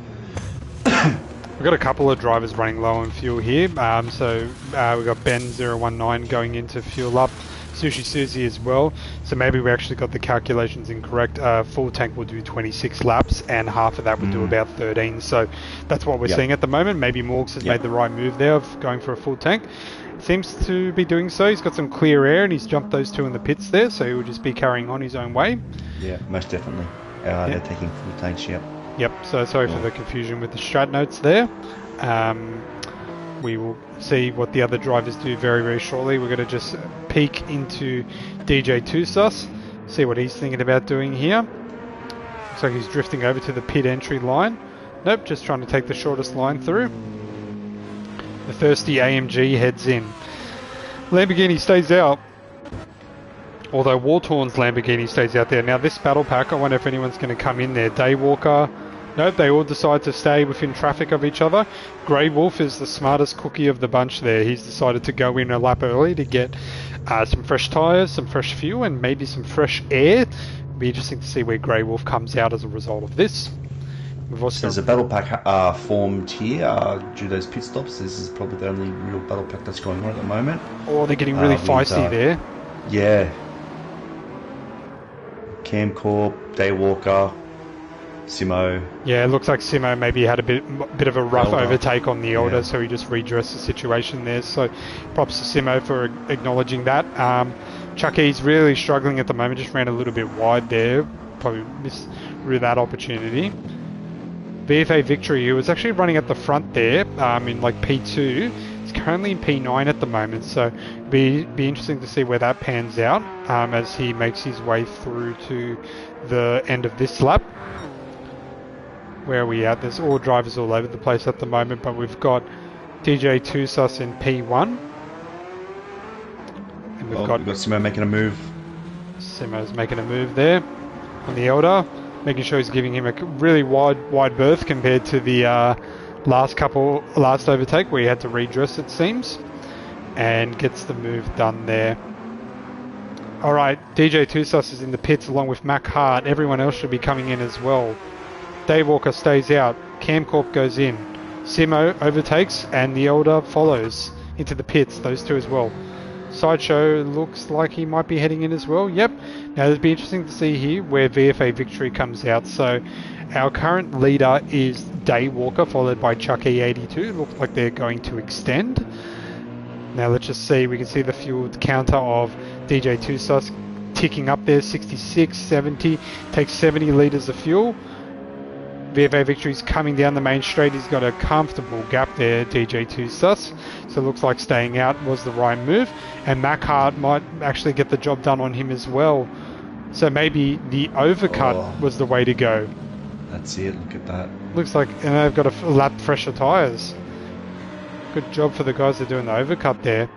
We've got a couple of drivers running low on fuel here. We've got Ben019 going into fuel up. Sushi Susie as well. So maybe we actually got the calculations incorrect. Full tank will do 26 laps and half of that will do about 13. So that's what we're seeing at the moment. Maybe Morgs has made the right move there of going for a full tank. Seems to be doing so. He's got some clear air and he's jumped those two in the pits there. So he will just be carrying on his own way. Yeah, most definitely. They're taking full tanks, Yep, so sorry for the confusion with the strat notes there. We will see what the other drivers do very, very shortly. We're going to just peek into DJ Tusos, see what he's thinking about doing here. Looks like he's drifting over to the pit entry line. Nope, just trying to take the shortest line through. The thirsty AMG heads in. Lamborghini stays out. Although Wartorn's Lamborghini stays out there. Now this battle pack, I wonder if anyone's going to come in there. Daywalker. Nope, they all decide to stay within traffic of each other. Grey Wolf is the smartest cookie of the bunch there. He's decided to go in a lap early to get some fresh tyres, some fresh fuel, and maybe some fresh air. It'll be interesting to see where Grey Wolf comes out as a result of this. We've also There's a battle pack formed here due to those pit stops. This is probably the only real battle pack that's going on at the moment. Oh, they're getting really feisty there. Yeah. Cam Corp, Daywalker, Simo. Yeah, it looks like Simo maybe had a bit of a rough overtake on the Elder, so he just redressed the situation there. So props to Simo for acknowledging that. Chucky's really struggling at the moment, just ran a little bit wide there. Probably missed that opportunity. VFA Victory, who was actually running at the front there in like P2, is currently in P9 at the moment, so be interesting to see where that pans out as he makes his way through to the end of this lap. Where are we at? There's all drivers all over the place at the moment, but we've got DJ Tusos in P1. And we've got Simo making a move. Simo's making a move there on the Elder, making sure he's giving him a really wide berth compared to the last overtake where he had to redress, it seems, and gets the move done there. Alright, DJ Tusos is in the pits along with Mac Hart. Everyone else should be coming in as well. Daywalker stays out. Camcorp goes in. Simo overtakes and the Elder follows into the pits, those two as well. Sideshow looks like he might be heading in as well. Yep. Now it'll be interesting to see here where VFA Victory comes out. So Our current leader is Daywalker, followed by Chuck E82. Looks like they're going to extend. Now let's just see, we can see the fuel counter of DJ2 Sus ticking up there, 66, 70, takes 70 litres of fuel. VFA Victory's coming down the main straight, he's got a comfortable gap there, DJ2 Sus. So it looks like staying out was the right move. And Mackhart might actually get the job done on him as well. So maybe the overcut was the way to go. That's it, look at that. Looks like, and they've got a lap fresher tyres. Good job for the guys that are doing the overcut there.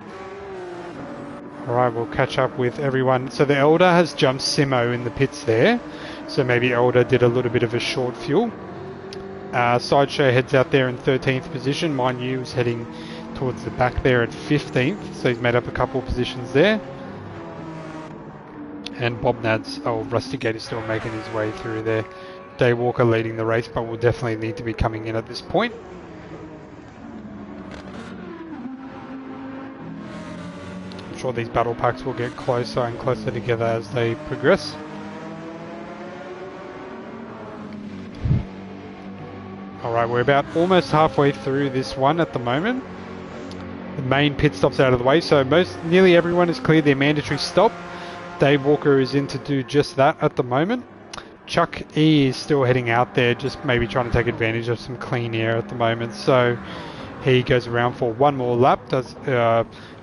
Alright, we'll catch up with everyone. So the Elder has jumped Simo in the pits there. So maybe Elder did a little bit of a short fuel. Sideshow heads out there in 13th position. Mind you, is heading towards the back there at 15th. So he's made up a couple of positions there. And Bob Nads, Rustigate is still making his way through there. Daywalker leading the race, but will definitely need to be coming in at this point. I'm sure these battle packs will get closer and closer together as they progress. Alright, we're about almost halfway through this one at the moment. The main pit stop's out of the way, so nearly everyone has cleared their mandatory stop. Dave Walker is in to do just that at the moment. Chuck E is still heading out there, just maybe trying to take advantage of some clean air at the moment. So he goes around for one more lap. Does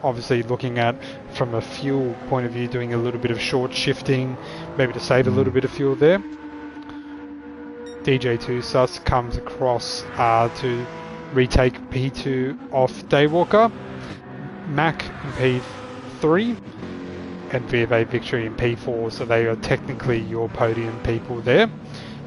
obviously looking at from a fuel point of view, doing a little bit of short shifting, maybe to save a little bit of fuel there. DJ2 Sus comes across to retake P2 off Daywalker. Mac in P3. And VFA Victory in P4, so they are technically your podium people there.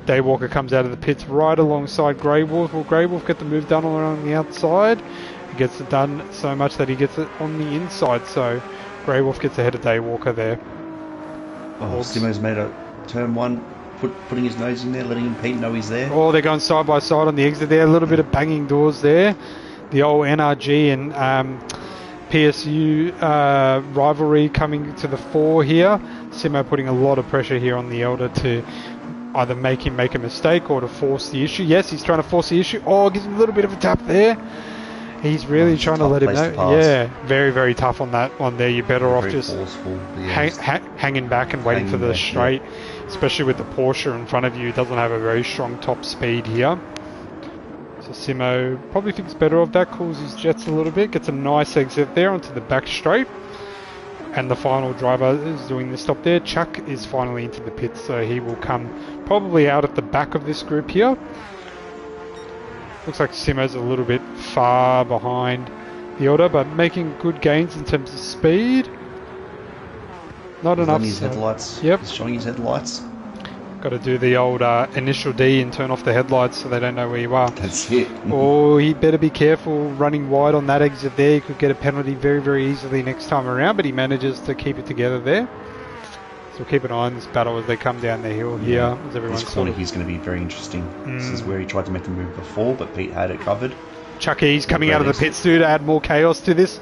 Daywalker comes out of the pits right alongside Grey Wolf. Will Grey Wolf get the move done on the outside? He gets it done so much that he gets it on the inside, so Grey Wolf gets ahead of Daywalker there. Simo's made a turn one, putting his nose in there, letting Pete know he's there. They're going side by side on the exit there. A little bit of banging doors there. The old NRG and PSU rivalry coming to the fore here. Simo putting a lot of pressure here on the Elder to either make him make a mistake or to force the issue. Yes, he's trying to force the issue. Gives him a little bit of a tap there. He's really trying to let him know. Yeah, very, very tough on that one there. You're better off just hanging back and waiting for the straight, especially with the Porsche in front of you. It doesn't have a very strong top speed here. So Simo probably thinks better of that, cools his jets a little bit, gets a nice exit there onto the back straight. And the final driver is doing the stop there. Chuck is finally into the pits, so he will come probably out at the back of this group here. Looks like Simo's a little bit far behind the Elder, but making good gains in terms of speed. Not enough. His headlights. Yep. He's showing his headlights. Got to do the old initial D and turn off the headlights so they don't know where you are. That's it. He better be careful running wide on that exit there. He could get a penalty very, very easily next time around, but he manages to keep it together there. So we'll keep an eye on this battle as they come down the hill here. As this corner here's going to be very interesting. This is where he tried to make the move before, but Pete had it covered. Chuck E's coming out of the pits too to add more chaos to this.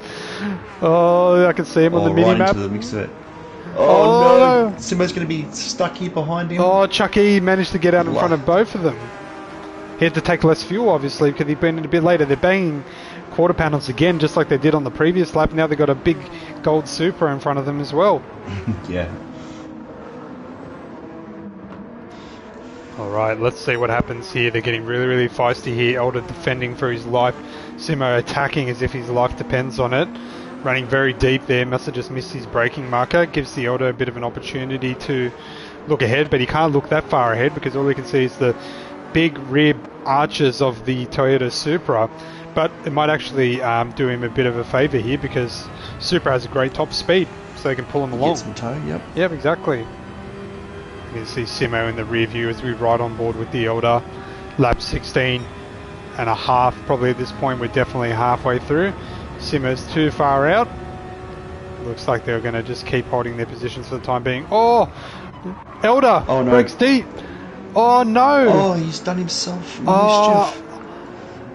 I can see him on the mini-map. Into the mix of it. No! Simo's going to be stuck here behind him. Chuck E managed to get out in front of both of them. He had to take less fuel, obviously, because he'd been in a bit later. They're banging quarter panels again, just like they did on the previous lap. Now they've got a big gold Supra in front of them as well. Yeah. Alright, let's see what happens here. They're getting really, really feisty here. Elder defending for his life. Simo attacking as if his life depends on it. Running very deep there. Must have just missed his braking marker. Gives the Elder a bit of an opportunity to look ahead, but he can't look that far ahead because all he can see is the big rear arches of the Toyota Supra. But it might actually do him a bit of a favour here because Supra has a great top speed, so they can pull him along. Get some tow, yep. Yep, exactly. You can see Simo in the rear view as we ride on board with the Elder. Lap 16 and a half, probably at this point we're definitely halfway through. Simo's too far out. Looks like they're going to just keep holding their positions for the time being. Elder! Oh no. Breaks deep! Oh no! He's done himself mischief.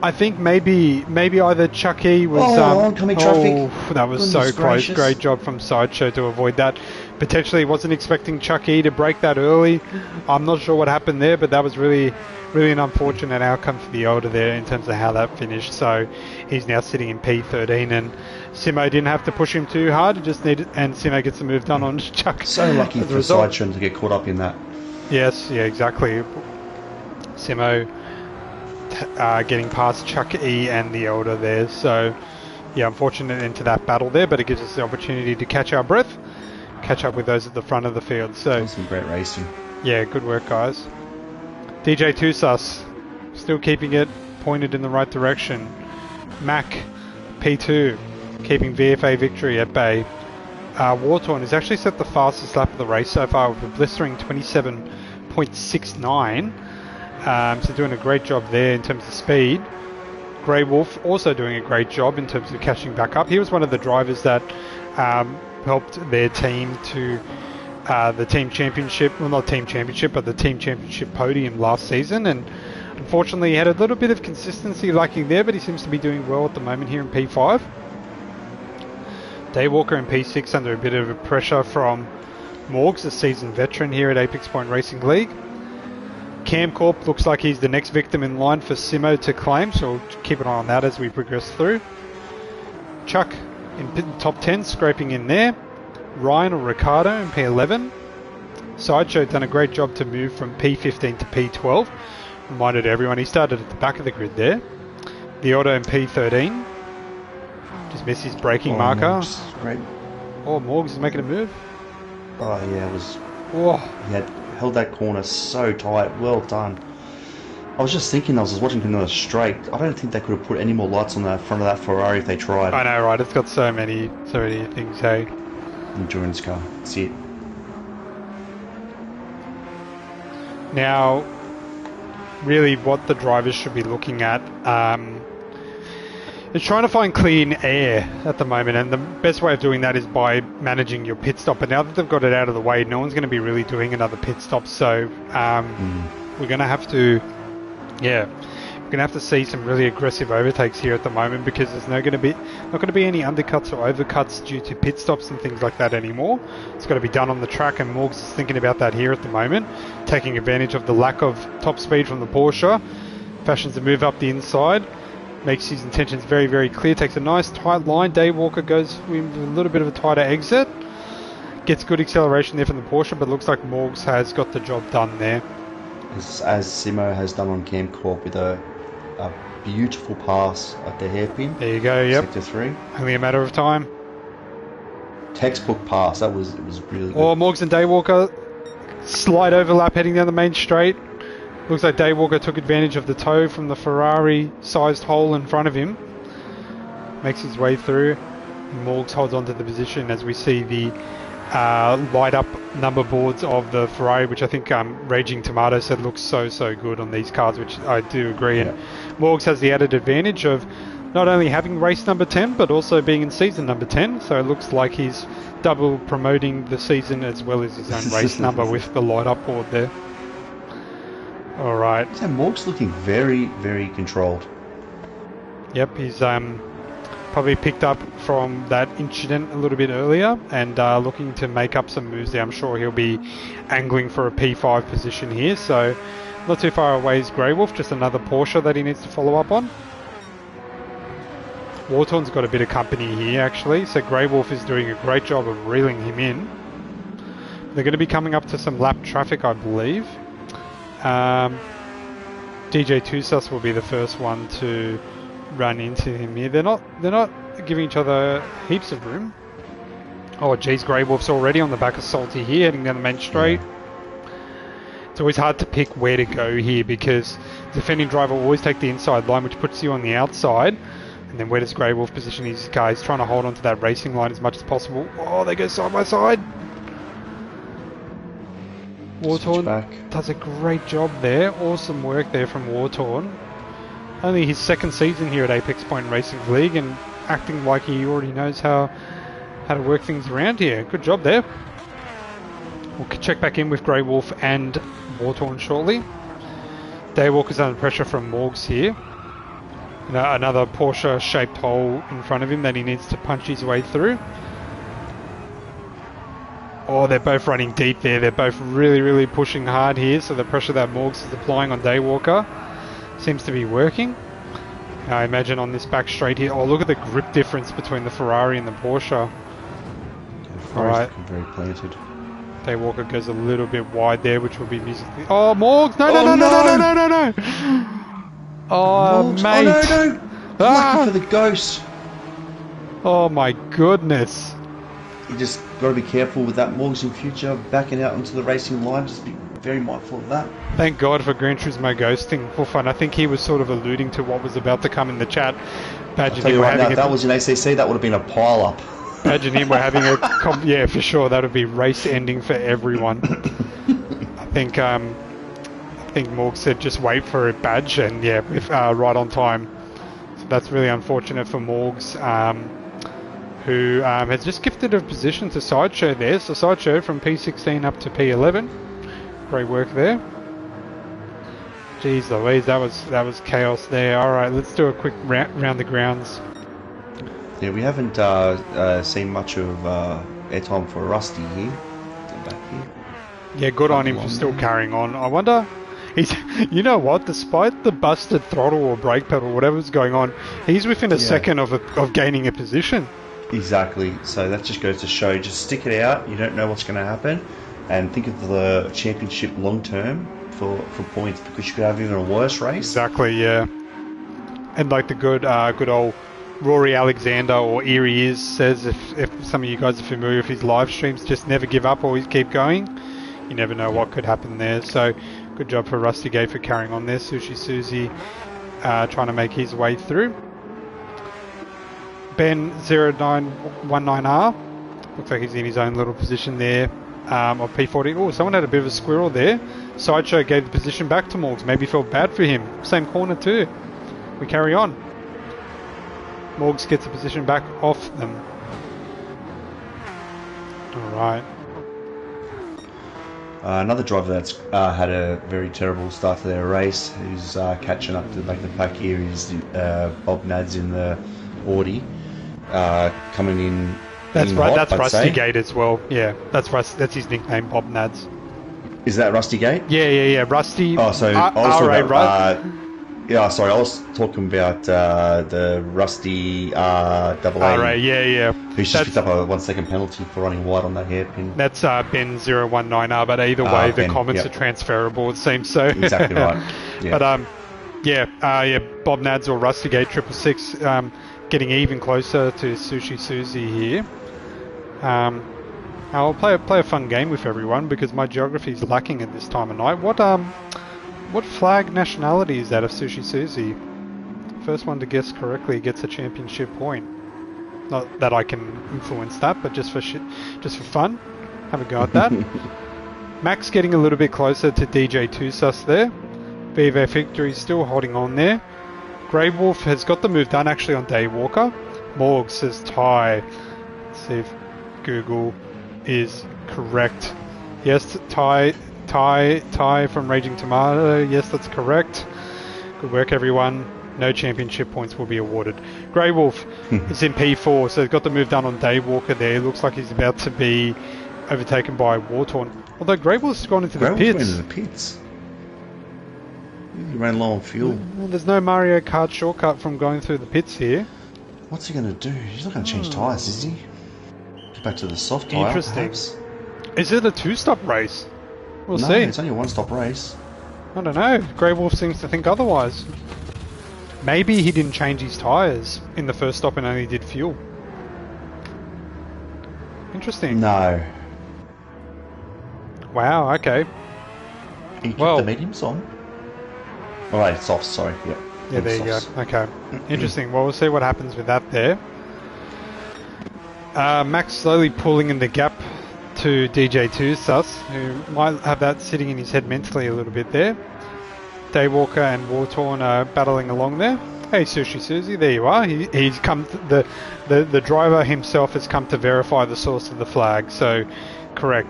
I think maybe either Chucky was... oncoming traffic. That was so close. Great job from Sideshow to avoid that. potentially wasn't expecting Chuck E to break that early. I'm not sure what happened there, but that was really an unfortunate outcome for the older there in terms of how that finished. So he's now sitting in P13, and Simo didn't have to push him too hard. And Simo gets the move done on Chuck. So lucky as a for result. Sideshow to get caught up in that. Yes, yeah, exactly. Simo getting past Chuck E and the elder there. So yeah, unfortunate into that battle there, but it gives us the opportunity to catch our breath, catch up with those at the front of the field. So Some great racing. yeah, good work, guys. DJ Tusas still keeping it pointed in the right direction. Mac P2 keeping VFA victory at bay. Wartorn has actually set the fastest lap of the race so far with a blistering 27.69. So doing a great job there in terms of speed. Grey Wolf also doing a great job in terms of catching back up. He was one of the drivers that helped their team to the team championship, well not team championship, but the team championship podium last season, and unfortunately he had a little bit of consistency lacking there, but he seems to be doing well at the moment here in P5. Daywalker in P6 under a bit of pressure from Morgs, a seasoned veteran here at Apex Point Racing League. Cam Corp looks like he's the next victim in line for Simo to claim, so we'll keep an eye on that as we progress through. Chuck in top 10, scraping in there. Ryan or Ricardo in P11. Sideshow done a great job to move from P15 to P12. Reminded everyone he started at the back of the grid there. The Auto in P13. Just missed his braking marker. Morgs, great. Oh, Morgs is making a move. Oh yeah, it was. Oh, He had held that corner so tight. Well done. I was just thinking, I was watching him on a straight. I don't think they could have put any more lights on the front of that Ferrari if they tried. I know, right? It's got so many things, hey. Endurance car. That's it. Now, really what the drivers should be looking at is trying to find clean air at the moment, and the best way of doing that is by managing your pit stop. But now that they've got it out of the way, no one's going to be really doing another pit stop, so we're going to have to, we're going to have to see some really aggressive overtakes here at the moment, because there's not going to be any undercuts or overcuts due to pit stops and things like that anymore. It's got to be done on the track, and Morgs is thinking about that here at the moment, taking advantage of the lack of top speed from the Porsche. Fashions a move up the inside, makes his intentions very, very clear, takes a nice tight line. Daywalker goes with a little bit of a tighter exit, gets good acceleration there from the Porsche, but looks like Morgs has got the job done there. As Simo has done on Cam Corp with a beautiful pass at the hairpin. There you go, yep. Sector 3. Only a matter of time. Textbook pass. It was really good. Oh, Morgs and Daywalker, slight overlap heading down the main straight. Looks like Daywalker took advantage of the toe from the Ferrari-sized hole in front of him. Makes his way through. Morgs holds onto the position as we see the light up number boards of the Ferrari, which I think Raging Tomato said looks so good on these cars, which I do agree. Yeah. And Morgs has the added advantage of not only having race number 10, but also being in season number 10. So it looks like he's double promoting the season as well as his own race number with the light up board there. All right. So Morg's looking very, very controlled. Yep, he's probably picked up from that incident a little bit earlier and looking to make up some moves there. I'm sure he'll be angling for a P5 position here, so not too far away is Grey Wolf, just another Porsche that he needs to follow up on. Wartorn's got a bit of company here actually, so Grey Wolf is doing a great job of reeling him in. They're going to be coming up to some lap traffic, I believe. DJ Tusas will be the first one to run into him here. They're not giving each other heaps of room. Oh geez, Grey Wolf's already on the back of Salty here, heading down the main straight. It's always hard to pick where to go here because the defending driver will always take the inside line, which puts you on the outside. And then where does Grey Wolf position his car? He's trying to hold onto that racing line as much as possible. Oh, they go side by side. Wartorn does a great job there. Awesome work there from Wartorn. Only his second season here at Apex Point Racing League and acting like he already knows how to work things around here. Good job there. We'll check back in with Grey Wolf and Wartorn shortly. Daywalker's under pressure from Morgs here. Another Porsche-shaped hole in front of him that he needs to punch his way through. Oh, they're both running deep there. They're both really, really pushing hard here. So the pressure that Morgs is applying on Daywalker seems to be working. I imagine on this back straight here. Oh, look at the grip difference between the Ferrari and the Porsche. All right. Very planted. Daywalker goes a little bit wide there, which will be musically. Oh, Morgs! No, no, Oh, no, no, no, no, no, no, no! Oh, Morgs. mate! Oh, no! Ah! Lucky for the ghost. Oh my goodness! You just got to be careful with that, Morgs, in future. Backing out onto the racing line, just be very mindful of that. Thank God for Gran Turismo ghosting for fun. I think he was sort of alluding to what was about to come in the chat. I'll tell you right now, if that was in ACC, that would have been a pile-up. Badge and him were having a yeah, for sure. That would be race ending for everyone. I think Morg said just wait for it, Badge, and yeah, right on time. So that's really unfortunate for Morgs, who has just gifted a position to Sideshow there. So Sideshow from P16 up to P11. Great work there. Jeez Louise, that was chaos there. All right, let's do a quick round the grounds. Yeah, we haven't seen much of airtime for Rusty here. Back here. Yeah, good on him for still carrying on. I wonder, you know what? Despite the busted throttle or brake pedal, whatever's going on, he's within a second of gaining a position. Exactly. So that just goes to show, just stick it out. You don't know what's going to happen, and think of the championship long term for points, because you could have even a worse race. Exactly. Yeah. And like the good old Rory Alexander, or Erie Is, says, if some of you guys are familiar with his live streams, just never give up, always keep going. You never know what could happen there. So good job for Rusty Gate for carrying on there. Sushi Susie trying to make his way through. Ben 0919R looks like he's in his own little position there of P40. Oh, someone had a bit of a squirrel there. Sideshow gave the position back to Morgs. Maybe felt bad for him. Same corner too. We carry on. Morgs gets a position back off them. Alright. Another driver that's had a very terrible start to their race, who's catching up to make the pack here, is Bob Nads in the Audi, coming in. That's right. Hot, that's Rusty Gate as well. Yeah, that's his nickname, Bob Nads. Is that Rusty Gate? Yeah. Rusty. Oh, so I was talking about, yeah, sorry, I was talking about the Rusty double A. RA, yeah. Who's just picked up a 1 second penalty for running wide on that hairpin. That's Ben 019R, but either way, the comments are transferable, it seems so. Exactly right. Yeah. But Bob Nads or Rusty Gate 666 getting even closer to Sushi Susie here. I'll play a fun game with everyone, because my geography is lacking at this time of night. What flag nationality is that of Sushi Susie? First one to guess correctly gets a championship point. Not that I can influence that, but just for fun. Have a go at that. Max getting a little bit closer to DJ2 Sus there. VV Victory still holding on there. Grey Wolf has got the move done actually on Daywalker. Morg says tie. Let's see if Google is correct. Yes, tie from Raging Tomato. Yes, that's correct. Good work, everyone. No championship points will be awarded. Grey Wolf is in P4, so he's got the move done on Daywalker there. Looks like he's about to be overtaken by Wartorn. Although Grey Wolf's gone into the pits. He ran low on fuel. Well, there's no Mario Kart shortcut from going through the pits here. What's he going to do? He's not going to change tyres, is he? Go back to the soft tyre, Interesting. perhaps? Is it a two-stop race? We'll see. It's only a one-stop race. I don't know. Grey Wolf seems to think otherwise. Maybe he didn't change his tyres in the first stop and only did fuel. Interesting. No. Wow, okay. He kept the mediums on. Oh, right, it's off, sorry. Yeah, there you go. Okay. Interesting. Well, we'll see what happens with that there. Max slowly pulling in the gap to DJ2 Sus, who might have that sitting in his head mentally a little bit there. Daywalker and Wartorn are battling along there. Hey, Sushi Susie, there you are. He's come the driver himself has come to verify the source of the flag. So, correct.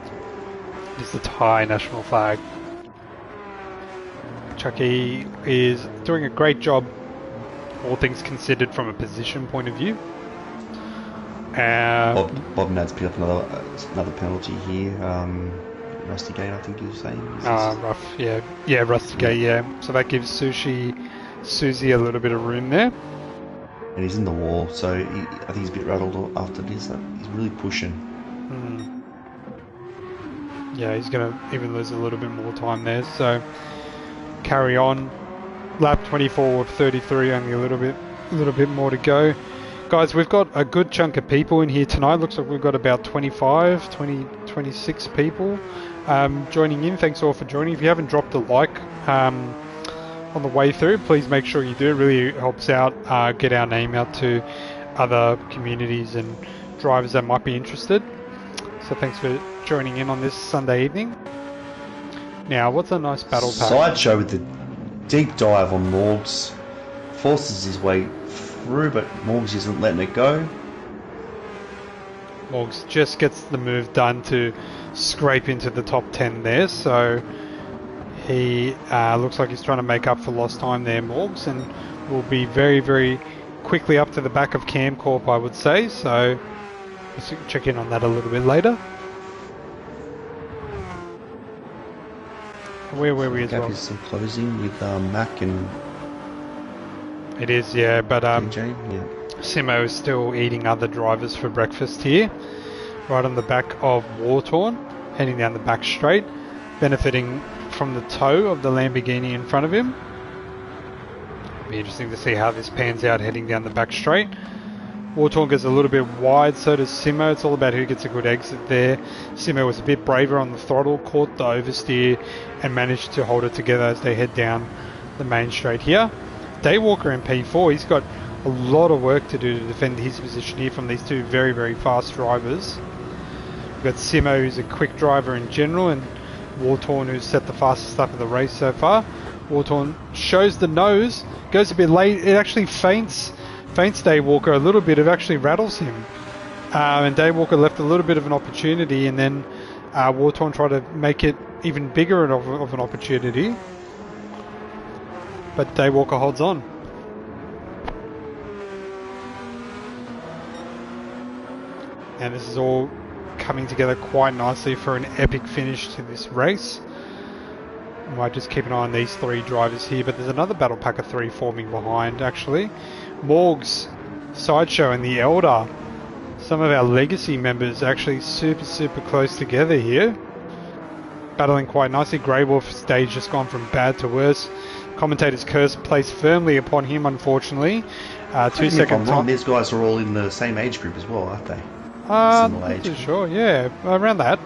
It's the Thai national flag. Chucky is doing a great job, all things considered, from a position point of view. Bob Nad's picked up another penalty here. Rusty Gate, I think you were saying. Rough, yeah, Rusty Gate, yeah. So that gives Susie a little bit of room there. And he's in the wall, so I think he's a bit rattled after this. He's really pushing. Yeah, he's going to even lose a little bit more time there. So carry on. Lap 24 of 33, only a little bit more to go. Guys, we've got a good chunk of people in here tonight. Looks like we've got about 26 people joining in. Thanks all for joining. If you haven't dropped a like on the way through, please make sure you do. It really helps out get our name out to other communities and drivers that might be interested. So thanks for joining in on this Sunday evening. Now, what's a nice battle pack? Sideshow with the deep dive on Morgs. Forces his way through, but Morgs isn't letting it go. Morgs just gets the move done to scrape into the top 10 there, so he looks like he's trying to make up for lost time there, Morgs, and will be very, very quickly up to the back of Camcorp, I would say, so let's check in on that a little bit later. Where were we as well? Is some closing with Mac and... It is, yeah, but DJ, yeah. Simo is still eating other drivers for breakfast here, right on the back of Wartorn, heading down the back straight, benefiting from the toe of the Lamborghini in front of him. Be interesting to see how this pans out heading down the back straight. Wartorn goes a little bit wide, so does Simo. It's all about who gets a good exit there. Simo was a bit braver on the throttle, caught the oversteer, and managed to hold it together as they head down the main straight here. Daywalker in P4, he's got a lot of work to do to defend his position here from these two very, very fast drivers. We've got Simo, who's a quick driver in general, and Wartorn, who's set the fastest lap of the race so far. Wartorn shows the nose, goes a bit late, it actually feints Daywalker a little bit, it actually rattles him. And Daywalker left a little bit of an opportunity, and then Wartorn tried to make it even bigger of an opportunity. But Daywalker holds on. And this is all coming together quite nicely for an epic finish to this race. I might just keep an eye on these three drivers here, but there's another battle pack of 3 forming behind actually. Morgs, Sideshow and the Elder. Some of our legacy members actually super close together here. Battling quite nicely. Grey Wolf's stage just gone from bad to worse. Commentator's curse placed firmly upon him, unfortunately. 2 second time. These guys are all in the same age group as well, aren't they? Not too sure, yeah. Around that.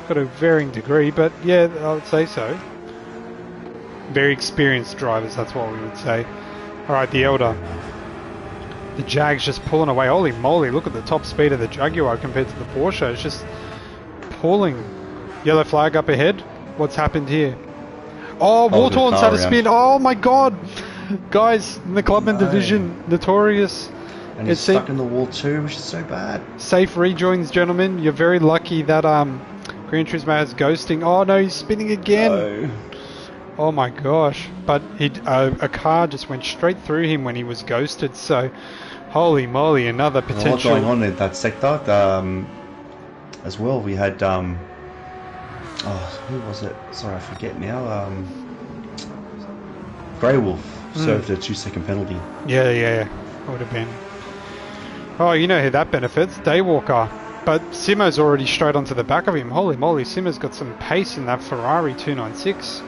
Got a varying degree, but yeah, I would say so. Very experienced drivers, that's what we would say. Alright, the Elder. The Jag's just pulling away. Holy moly, look at the top speed of the Jaguar compared to the Porsche. It's just pulling. Yellow flag up ahead. What's happened here? Oh, Wartorn's had a spin. Oh my god! Guys, in the Clubman division, notorious. And he's stuck in the wall too, which is so bad. Safe rejoins, gentlemen. You're very lucky that Gran Turismo has ghosting. Oh no, he's spinning again. No. Oh my gosh. But a car just went straight through him when he was ghosted, so holy moly, another potential... What's going on in that sector? As well, we had... who was it? Sorry, I forget now. Grey Wolf served a 2-second penalty. Yeah, would have been. Oh, you know who that benefits? Daywalker. But Simo's already straight onto the back of him. Holy moly, Simo's got some pace in that Ferrari 296.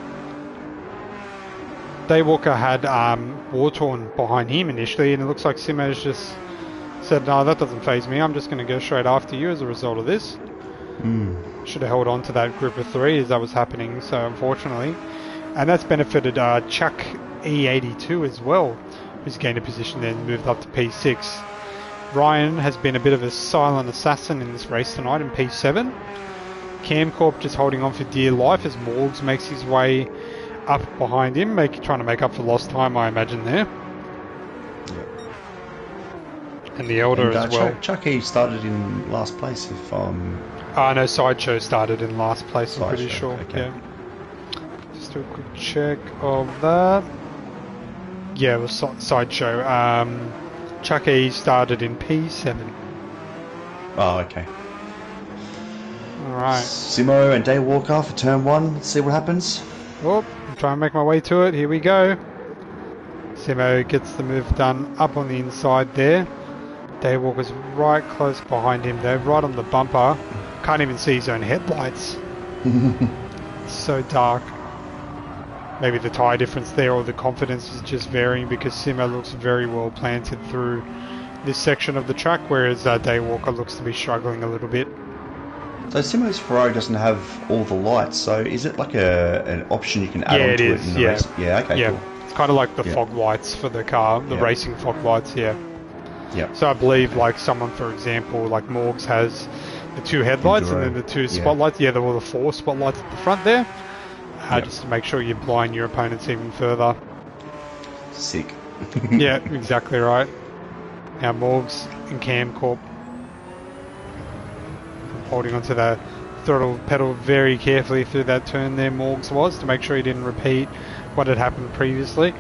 Daywalker had Wartorn behind him initially, and it looks like Simo's just said, no, that doesn't faze me. I'm just going to go straight after you as a result of this. Should have held on to that group of 3 as that was happening, so unfortunately. And that's benefited Chuck E82 as well, who's gained a position then moved up to P6. Ryan has been a bit of a silent assassin in this race tonight in P7. Camcorp just holding on for dear life as Morgs makes his way up behind him, trying to make up for lost time, I imagine, there. Yep. And the Elder as well. Chuck E started in last place if... no, Sideshow started in last place, I'm pretty sure. Okay. Yeah. Just do a quick check of that. Yeah, it was Sideshow. Chuck E started in P7. Oh, okay. Alright. Simo and Daywalker for turn 1. Let's see what happens. Oh, I'm trying to make my way to it. Here we go. Simo gets the move done up on the inside there. Daywalker's right close behind him though, right on the bumper. Can't even see his own headlights. It's so dark. Maybe the tyre difference there or the confidence is just varying because Simo looks very well planted through this section of the track, whereas Daywalker looks to be struggling a little bit. So Simo's Ferrari doesn't have all the lights, so is it like an option you can add onto it in the race? Yeah, okay, cool. It's kind of like the fog lights for the car, the racing fog lights, yeah. So I believe like someone, for example, like Morgs has the 2 headlights and then the 2 spotlights. Yeah, there were the 4 spotlights at the front there. Just to make sure you blind your opponents even further. Sick. Yeah, exactly right. Now Morgs and Cam Corp holding onto the throttle pedal very carefully through that turn there, Morgs was, to make sure he didn't repeat what had happened previously.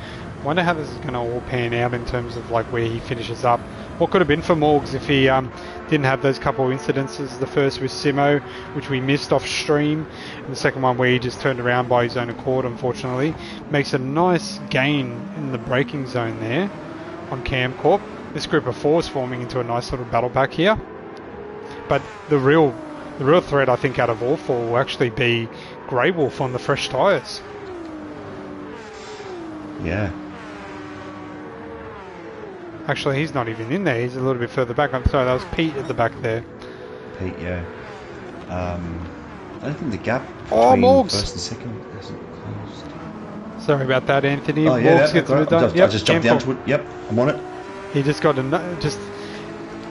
Wonder how this is going to all pan out in terms of like where he finishes up. What could have been for Morgs if he didn't have those couple incidences. The first was Simo, which we missed off stream, and the second one where he just turned around by his own accord, unfortunately. Makes a nice gain in the braking zone there on Cam Corp. This group of 4 is forming into a nice little battle pack here. But the real threat, I think, out of all 4 will actually be Grey Wolf on the fresh tyres. Yeah. Actually, he's not even in there. He's a little bit further back. I'm sorry, that was Pete at the back there. Pete, yeah. I don't think the gap between Morgs. First and second hasn't closed. Sorry about that, Anthony. Oh, yeah, Morgs gets moved up. I just jumped down to it. Yep, I'm on it. He just got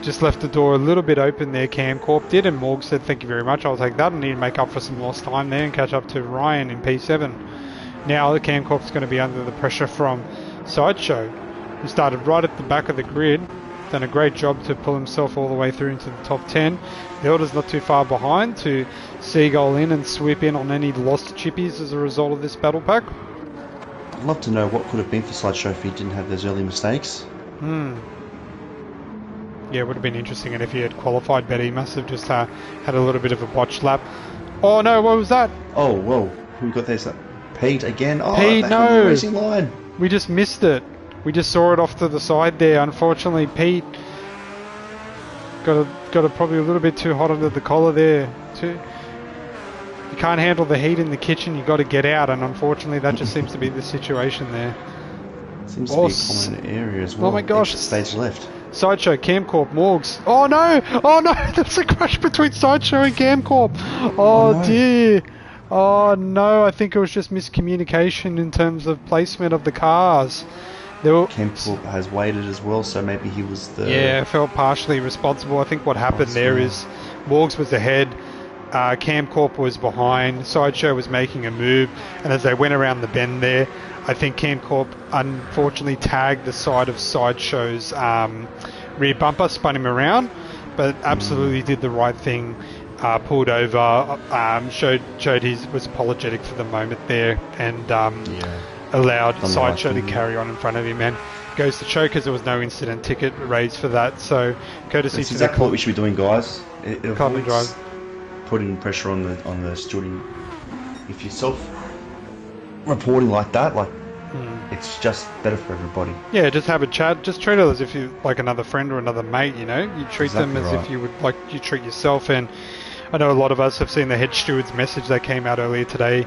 just left the door a little bit open there, Cam Corp did, and Morg said, thank you very much, I'll take that. I need to make up for some lost time there and catch up to Ryan in P7. Now the Cam Corp's going to be under the pressure from Sideshow, who started right at the back of the grid, done a great job to pull himself all the way through into the top 10. The Elder's not too far behind to seagull in and swoop in on any lost chippies as a result of this battle pack. I'd love to know what could have been for Sideshow if he didn't have those early mistakes. Yeah, it would have been interesting, and if he had qualified better, he must have just had a little bit of a botched lap. Oh no, what was that? Oh, whoa, who got there? Pete again? Oh, Pete, back no! on the racing line. We just missed it. We just saw it off to the side there. Unfortunately, Pete got probably a little bit too hot under the collar there. You can't handle the heat in the kitchen, you got to get out, and unfortunately that just seems to be the situation there. Seems to be a common area as well. Oh my gosh. Extra stage left. Sideshow, Camcorp, Morgs. Oh no! Oh no! There's a crash between Sideshow and Camcorp. Oh no. Dear. Oh no, I think it was just miscommunication in terms of placement of the cars. Camcorp has waited as well, so maybe he was the... Yeah, felt partially responsible. I think what happened there is Morgs was ahead, Camcorp was behind, Sideshow was making a move, and as they went around the bend there, I think Camcorp unfortunately tagged the side of Sideshow's rear bumper, spun him around, but absolutely did the right thing, pulled over, showed was apologetic for the moment there, and allowed Sideshow to carry on in front of him, and goes to show because there was no incident ticket raised for that, so courtesy That's to exactly what we should be doing, guys. It avoids putting pressure on the stewarding. If you're self-reporting like that, it's just better for everybody. Yeah, just have a chat. Just treat it as if you like another friend or another mate. You know, you treat them as if you would you treat yourself. And I know a lot of us have seen the head steward's message that came out earlier today.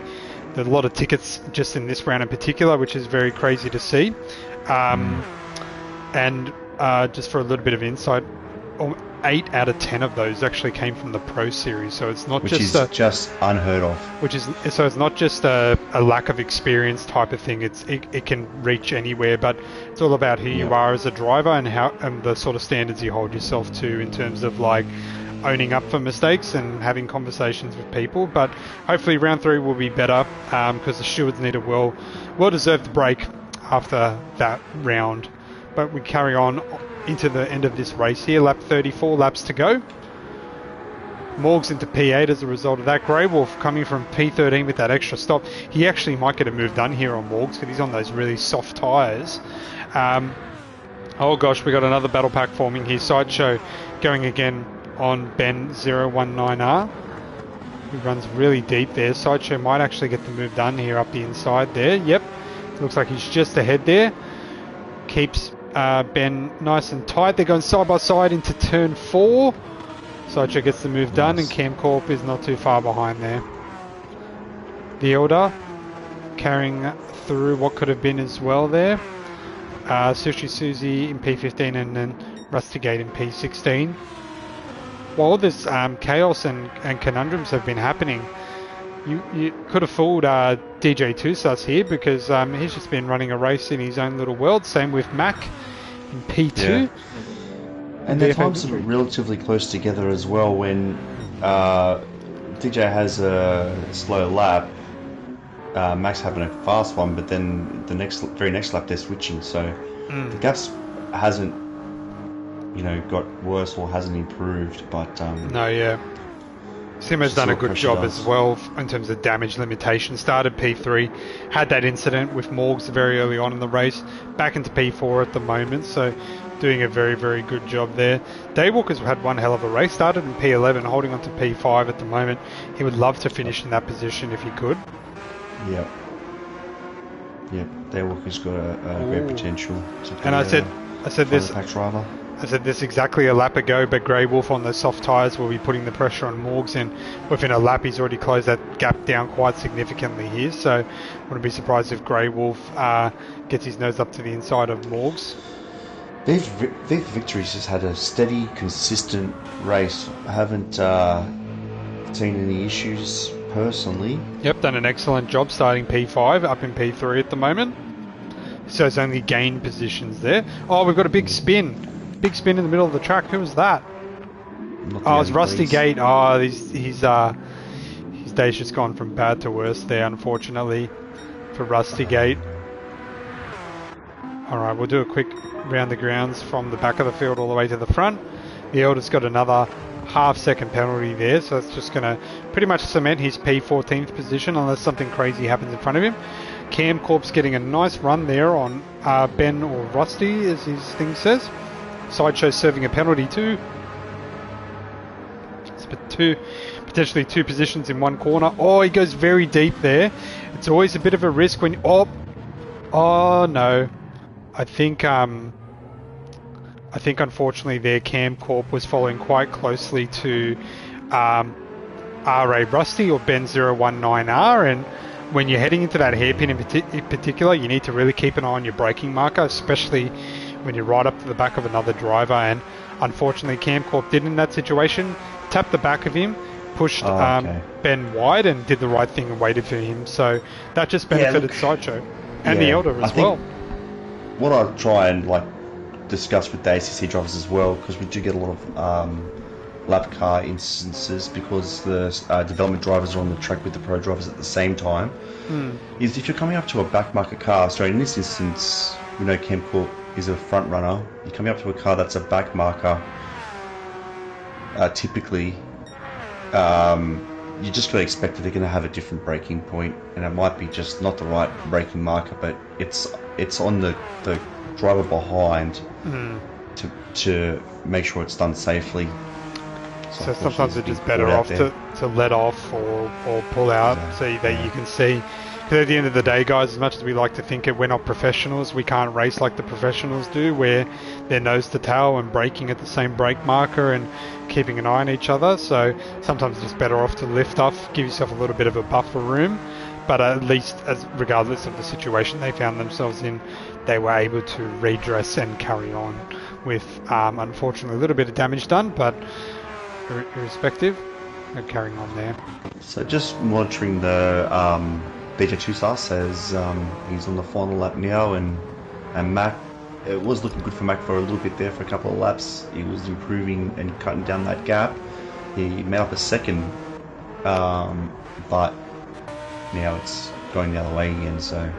There's a lot of tickets just in this round in particular, which is very crazy to see. And just for a little bit of insight, 8 out of 10 of those actually came from the Pro Series, so it's not which is just unheard of. So it's not just a lack of experience type of thing. It can reach anywhere, but it's all about who you are as a driver and the sort of standards you hold yourself to in terms of like owning up for mistakes and having conversations with people. But hopefully round 3 will be better because the stewards need a well-deserved break after that round. But we carry on into the end of this race here. Lap 34, laps to go. Morgs into P8 as a result of that. Grey Wolf coming from P13 with that extra stop. He actually might get a move done here on Morgs because he's on those really soft tyres. Oh gosh, we got another battle pack forming here. Sideshow going again on Ben 019R. He runs really deep there. Sideshow might actually get the move done here up the inside there. Yep, looks like he's just ahead there. Keeps Ben nice and tight. They're going side by side into turn 4. Sideshow gets the move done, and Cam Corp is not too far behind there. The Elder carrying through what could have been as well there. Sushi Susie in P15 and then Rustigate in P16. While this chaos and conundrums have been happening, you could have fooled DJ Tusas here, because he's just been running a race in his own little world. Same with Mac in P2. Yeah. And their times are relatively close together as well. When DJ has a slow lap, Mac's having a fast one, but then the very next lap they're switching, so the gaps hasn't got worse or hasn't improved, but no, yeah. Simo's done a good job as well in terms of damage limitation. Started P3, had that incident with Morgs very early on in the race, back into P4 at the moment, so doing a very, very good job there. Daywalker's had one hell of a race, started in P11, holding on to P5 at the moment. He would love to finish in that position if he could. Yep. Daywalker's got a great potential. And I said this. Driver. I said this exactly a lap ago, but Grey Wolf on those soft tyres will be putting the pressure on Morgs, and within a lap he's already closed that gap down quite significantly here, so wouldn't be surprised if Grey Wolf gets his nose up to the inside of Morgs. They've victories just had a steady, consistent race. I haven't seen any issues personally. Yep, done an excellent job starting P5, up in P3 at the moment. So it's only gained positions there. Oh, we've got a big spin. Big spin in the middle of the track. Who was that? Oh, it's Rusty Gate. Oh, his day's just gone from bad to worse there, unfortunately, for Rusty Gate. Alright, we'll do a quick round the grounds from the back of the field all the way to the front. The Elder's got another half-second penalty there, so it's just going to pretty much cement his P14th position unless something crazy happens in front of him. Cam Corp's getting a nice run there on Ben or Rusty, as his thing says. Sideshow serving a penalty too. Potentially two positions in one corner. Oh, he goes very deep there. It's always a bit of a risk when... Oh no. I think unfortunately there Cam Corp was following quite closely to RA Rusty or Ben 019R, and when you're heading into that hairpin in particular, you need to really keep an eye on your braking marker, especially when you're right up to the back of another driver. And unfortunately Cam Corp did in that situation, tapped the back of him, pushed Ben wide and did the right thing and waited for him, so that just benefited Sideshow and the Elder as well. What I'll try and discuss with the ACC drivers as well, because we do get a lot of lap car instances because the development drivers are on the track with the pro drivers at the same time, is if you're coming up to a back marker car, so in this instance we know Cam Corp is a front runner, you're coming up to a car that's a back marker, typically you just got to expect that they're going to have a different braking point, and it might be just not the right braking marker, but it's on the driver behind to make sure it's done safely. So sometimes it's just better off to let off or pull out so that you can see. Because at the end of the day, guys, as much as we like to think we're not professionals, we can't race like the professionals do, where they're nose to tail and braking at the same brake marker and keeping an eye on each other. So sometimes it's just better off to lift off, give yourself a little bit of a buffer room. But at least, regardless of the situation they found themselves in, they were able to redress and carry on with, unfortunately, a little bit of damage done, but irrespective, they're carrying on there. So just monitoring the DJ2 says he's on the final lap now, and Mac, it was looking good for Mac for a little bit there for a couple of laps. He was improving and cutting down that gap. He made up a second, but now it's going the other way again, so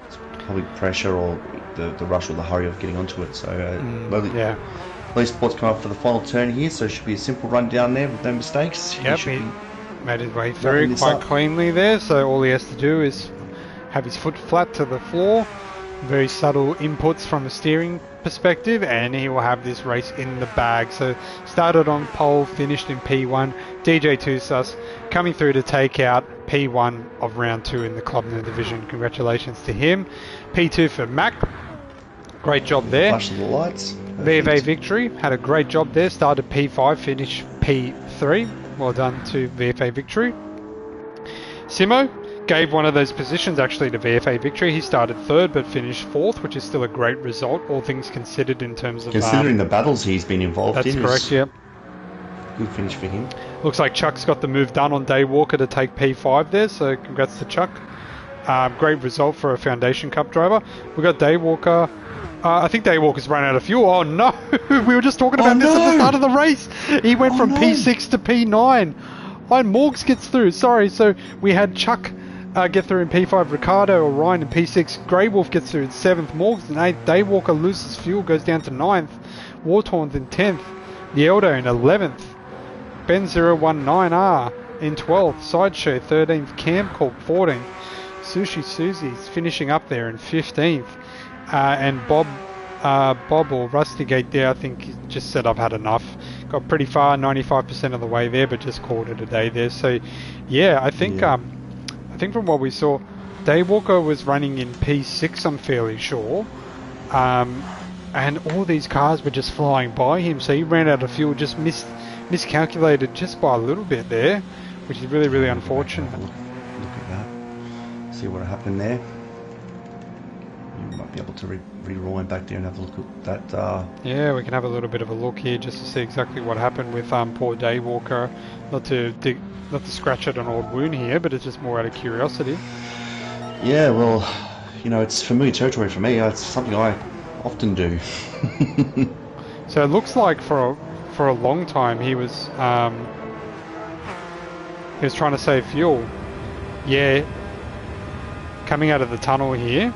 it's probably pressure or the rush or the hurry of getting onto it. So Lee Sport's come up for the final turn here, so it should be a simple run down there with no mistakes. Yep, he made his way through quite cleanly there, so all he has to do is have his foot flat to the floor, very subtle inputs from the steering perspective, and he will have this race in the bag. So started on pole, finished in P1. DJ Tusas coming through to take out P1 of round 2 in the Clubman division. Congratulations to him. P2 for Mac. Great job there. Flash of the lights. VFA Victory had a great job there. Started P5, finished P3. Well done to VFA Victory. Simo gave one of those positions actually to VFA Victory. He started 3rd but finished 4th, which is still a great result, all things considered in terms of... Considering the battles he's been involved in. That's correct, yep. Good finish for him. Looks like Chuck's got the move done on Daywalker to take P5 there, so congrats to Chuck. Great result for a Foundation Cup driver. We got Daywalker... I think Daywalker's run out of fuel. Oh no! We were just talking about this at the start of the race. He went from P6 to P9. And Morgs gets through. Sorry, so we had Chuck get through in P5. Ricardo or Ryan in P6. Grey Wolf gets through in 7th. Morgs in 8th. Daywalker loses fuel, goes down to 9th. Wartorn's in 10th. Yeldo in 11th. Ben019R in 12th. Sideshow 13th. Camcorp 14th. Sushi Susie's finishing up there in 15th. And Bob or Rustygate there, I think he just said I've had enough. Got pretty far, 95% of the way there, but just called it a day there. So, yeah, I think from what we saw, Daywalker was running in P6, I'm fairly sure. And all these cars were just flying by him, so he ran out of fuel, just miscalculated just by a little bit there, which is really, really unfortunate. Look at that. See what happened there. You might be able to rewind back there and have a look at that. Yeah, we can have a little bit of a look here just to see exactly what happened with poor Daywalker. Not to scratch at an old wound here, but it's just more out of curiosity. Yeah, well, you know, it's familiar territory for me. It's something I often do. So it looks like for a long time he was trying to save fuel. Yeah, coming out of the tunnel here.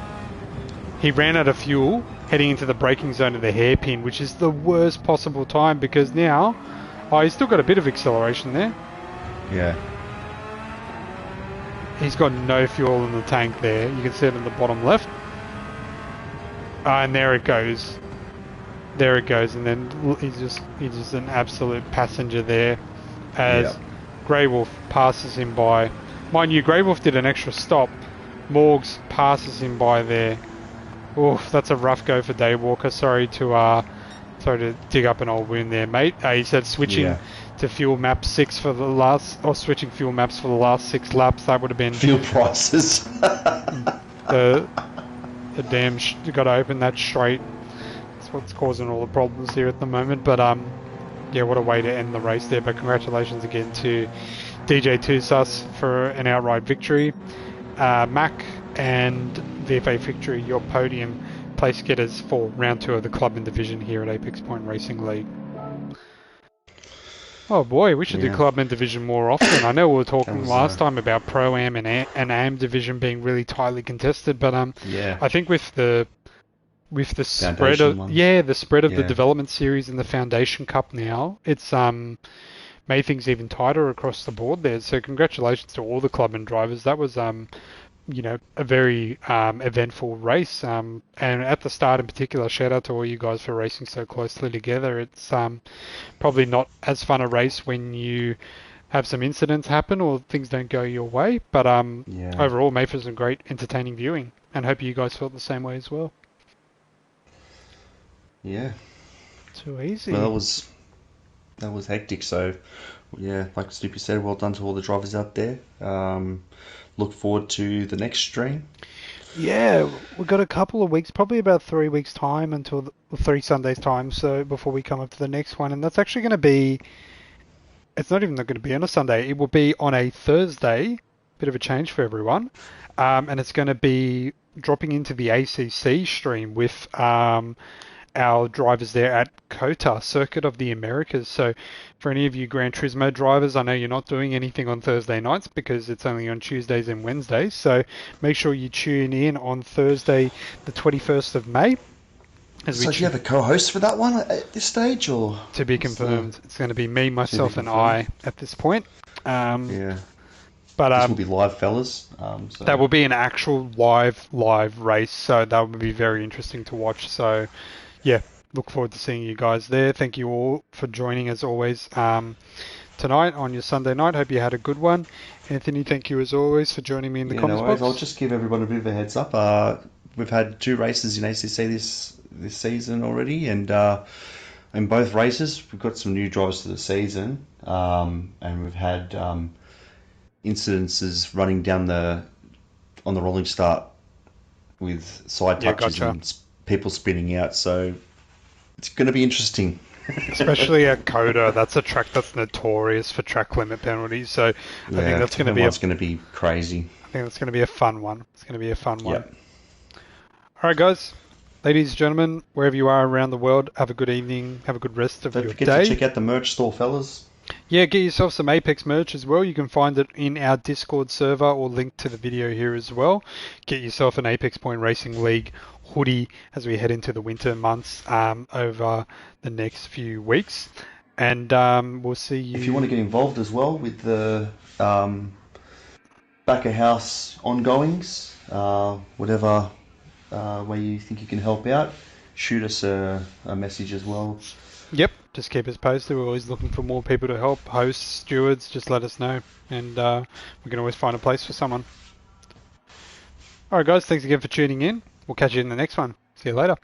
He ran out of fuel heading into the braking zone of the hairpin, which is the worst possible time because now... Oh, he's still got a bit of acceleration there. Yeah. He's got no fuel in the tank there. You can see it in the bottom left. And there it goes. There it goes. And then he's just an absolute passenger there as Grey Wolf passes him by. Mind you, Grey Wolf did an extra stop. Morgs passes him by there. Oof, that's a rough go for Daywalker. Sorry to dig up an old wound there, mate. He said switching to fuel map 6 for the last, or switching fuel maps for the last 6 laps. That would have been fuel prices. the damn you got to open that straight. That's what's causing all the problems here at the moment. But yeah, what a way to end the race there. But congratulations again to DJ Tusas for an outright victory. Mac and VFA Victory, your podium place getters for round 2 of the Clubman division here at Apex Point Racing League. Oh boy, we should do Clubman division more often. I know we were talking last time about Pro-Am and Am division being really tightly contested, but I think with the spread of the development series and the Foundation Cup now, it's made things even tighter across the board there. So congratulations to all the Clubman drivers. That was you know, a very eventful race, and at the start in particular, shout out to all you guys for racing so closely together. It's probably not as fun a race when you have some incidents happen or things don't go your way, but overall made for some great entertaining viewing, and hope you guys felt the same way as well. Yeah. Too easy. Well, that was hectic, so yeah, like Snoopy said, well done to all the drivers out there. Look forward to the next stream. Yeah, we've got a couple of weeks, probably about 3 weeks time until 3 Sundays time, so before we come up to the next one, and that's actually going to be, it's not even going to be on a Sunday, it will be on a Thursday, bit of a change for everyone, and it's going to be dropping into the ACC stream with our drivers there at COTA, Circuit of the Americas. So for any of you Gran Turismo drivers, I know you're not doing anything on Thursday nights because it's only on Tuesdays and Wednesdays. So make sure you tune in on Thursday, the 21st of May. So do you have a co-host for that one at this stage, or? To be confirmed. It's going to be me, myself, and I at this point. Yeah. But this will be live, fellas. So. That will be an actual live race, so that will be very interesting to watch. So yeah, look forward to seeing you guys there. Thank you all for joining as always tonight on your Sunday night. Hope you had a good one. Anthony, thank you as always for joining me in the Yeah, no comms worries. I'll box. just give everyone a bit of a heads up. We've had 2 races in ACC this season already, and in both races we've got some new drivers to the season, and we've had incidences running down the on the rolling start with side Yeah, touches gotcha. and people spinning out. So it's going to be interesting. Especially at Coda, that's a track that's notorious for track limit penalties. So I think Yeah, that's going to turn be a one's going to be crazy. I think that's going to be a fun one. It's going to be a fun one. Yep. All right, guys, ladies and gentlemen, wherever you are around the world, have a good evening. Have a good rest of Don't your forget to day. check out the merch store, fellas. Yeah, get yourself some Apex merch as well. You can find it in our Discord server or link to the video here as well. Get yourself an Apex Point Racing League hoodie as we head into the winter months over the next few weeks. And we'll see If you want to you. get involved as well with the back of house ongoings, whatever way you think you can help out, shoot us a message as well. Yep, just keep us posted. We're always looking for more people to help. Hosts, stewards, just let us know. And we can always find a place for someone. All right, guys, thanks again for tuning in. We'll catch you in the next one. See you later.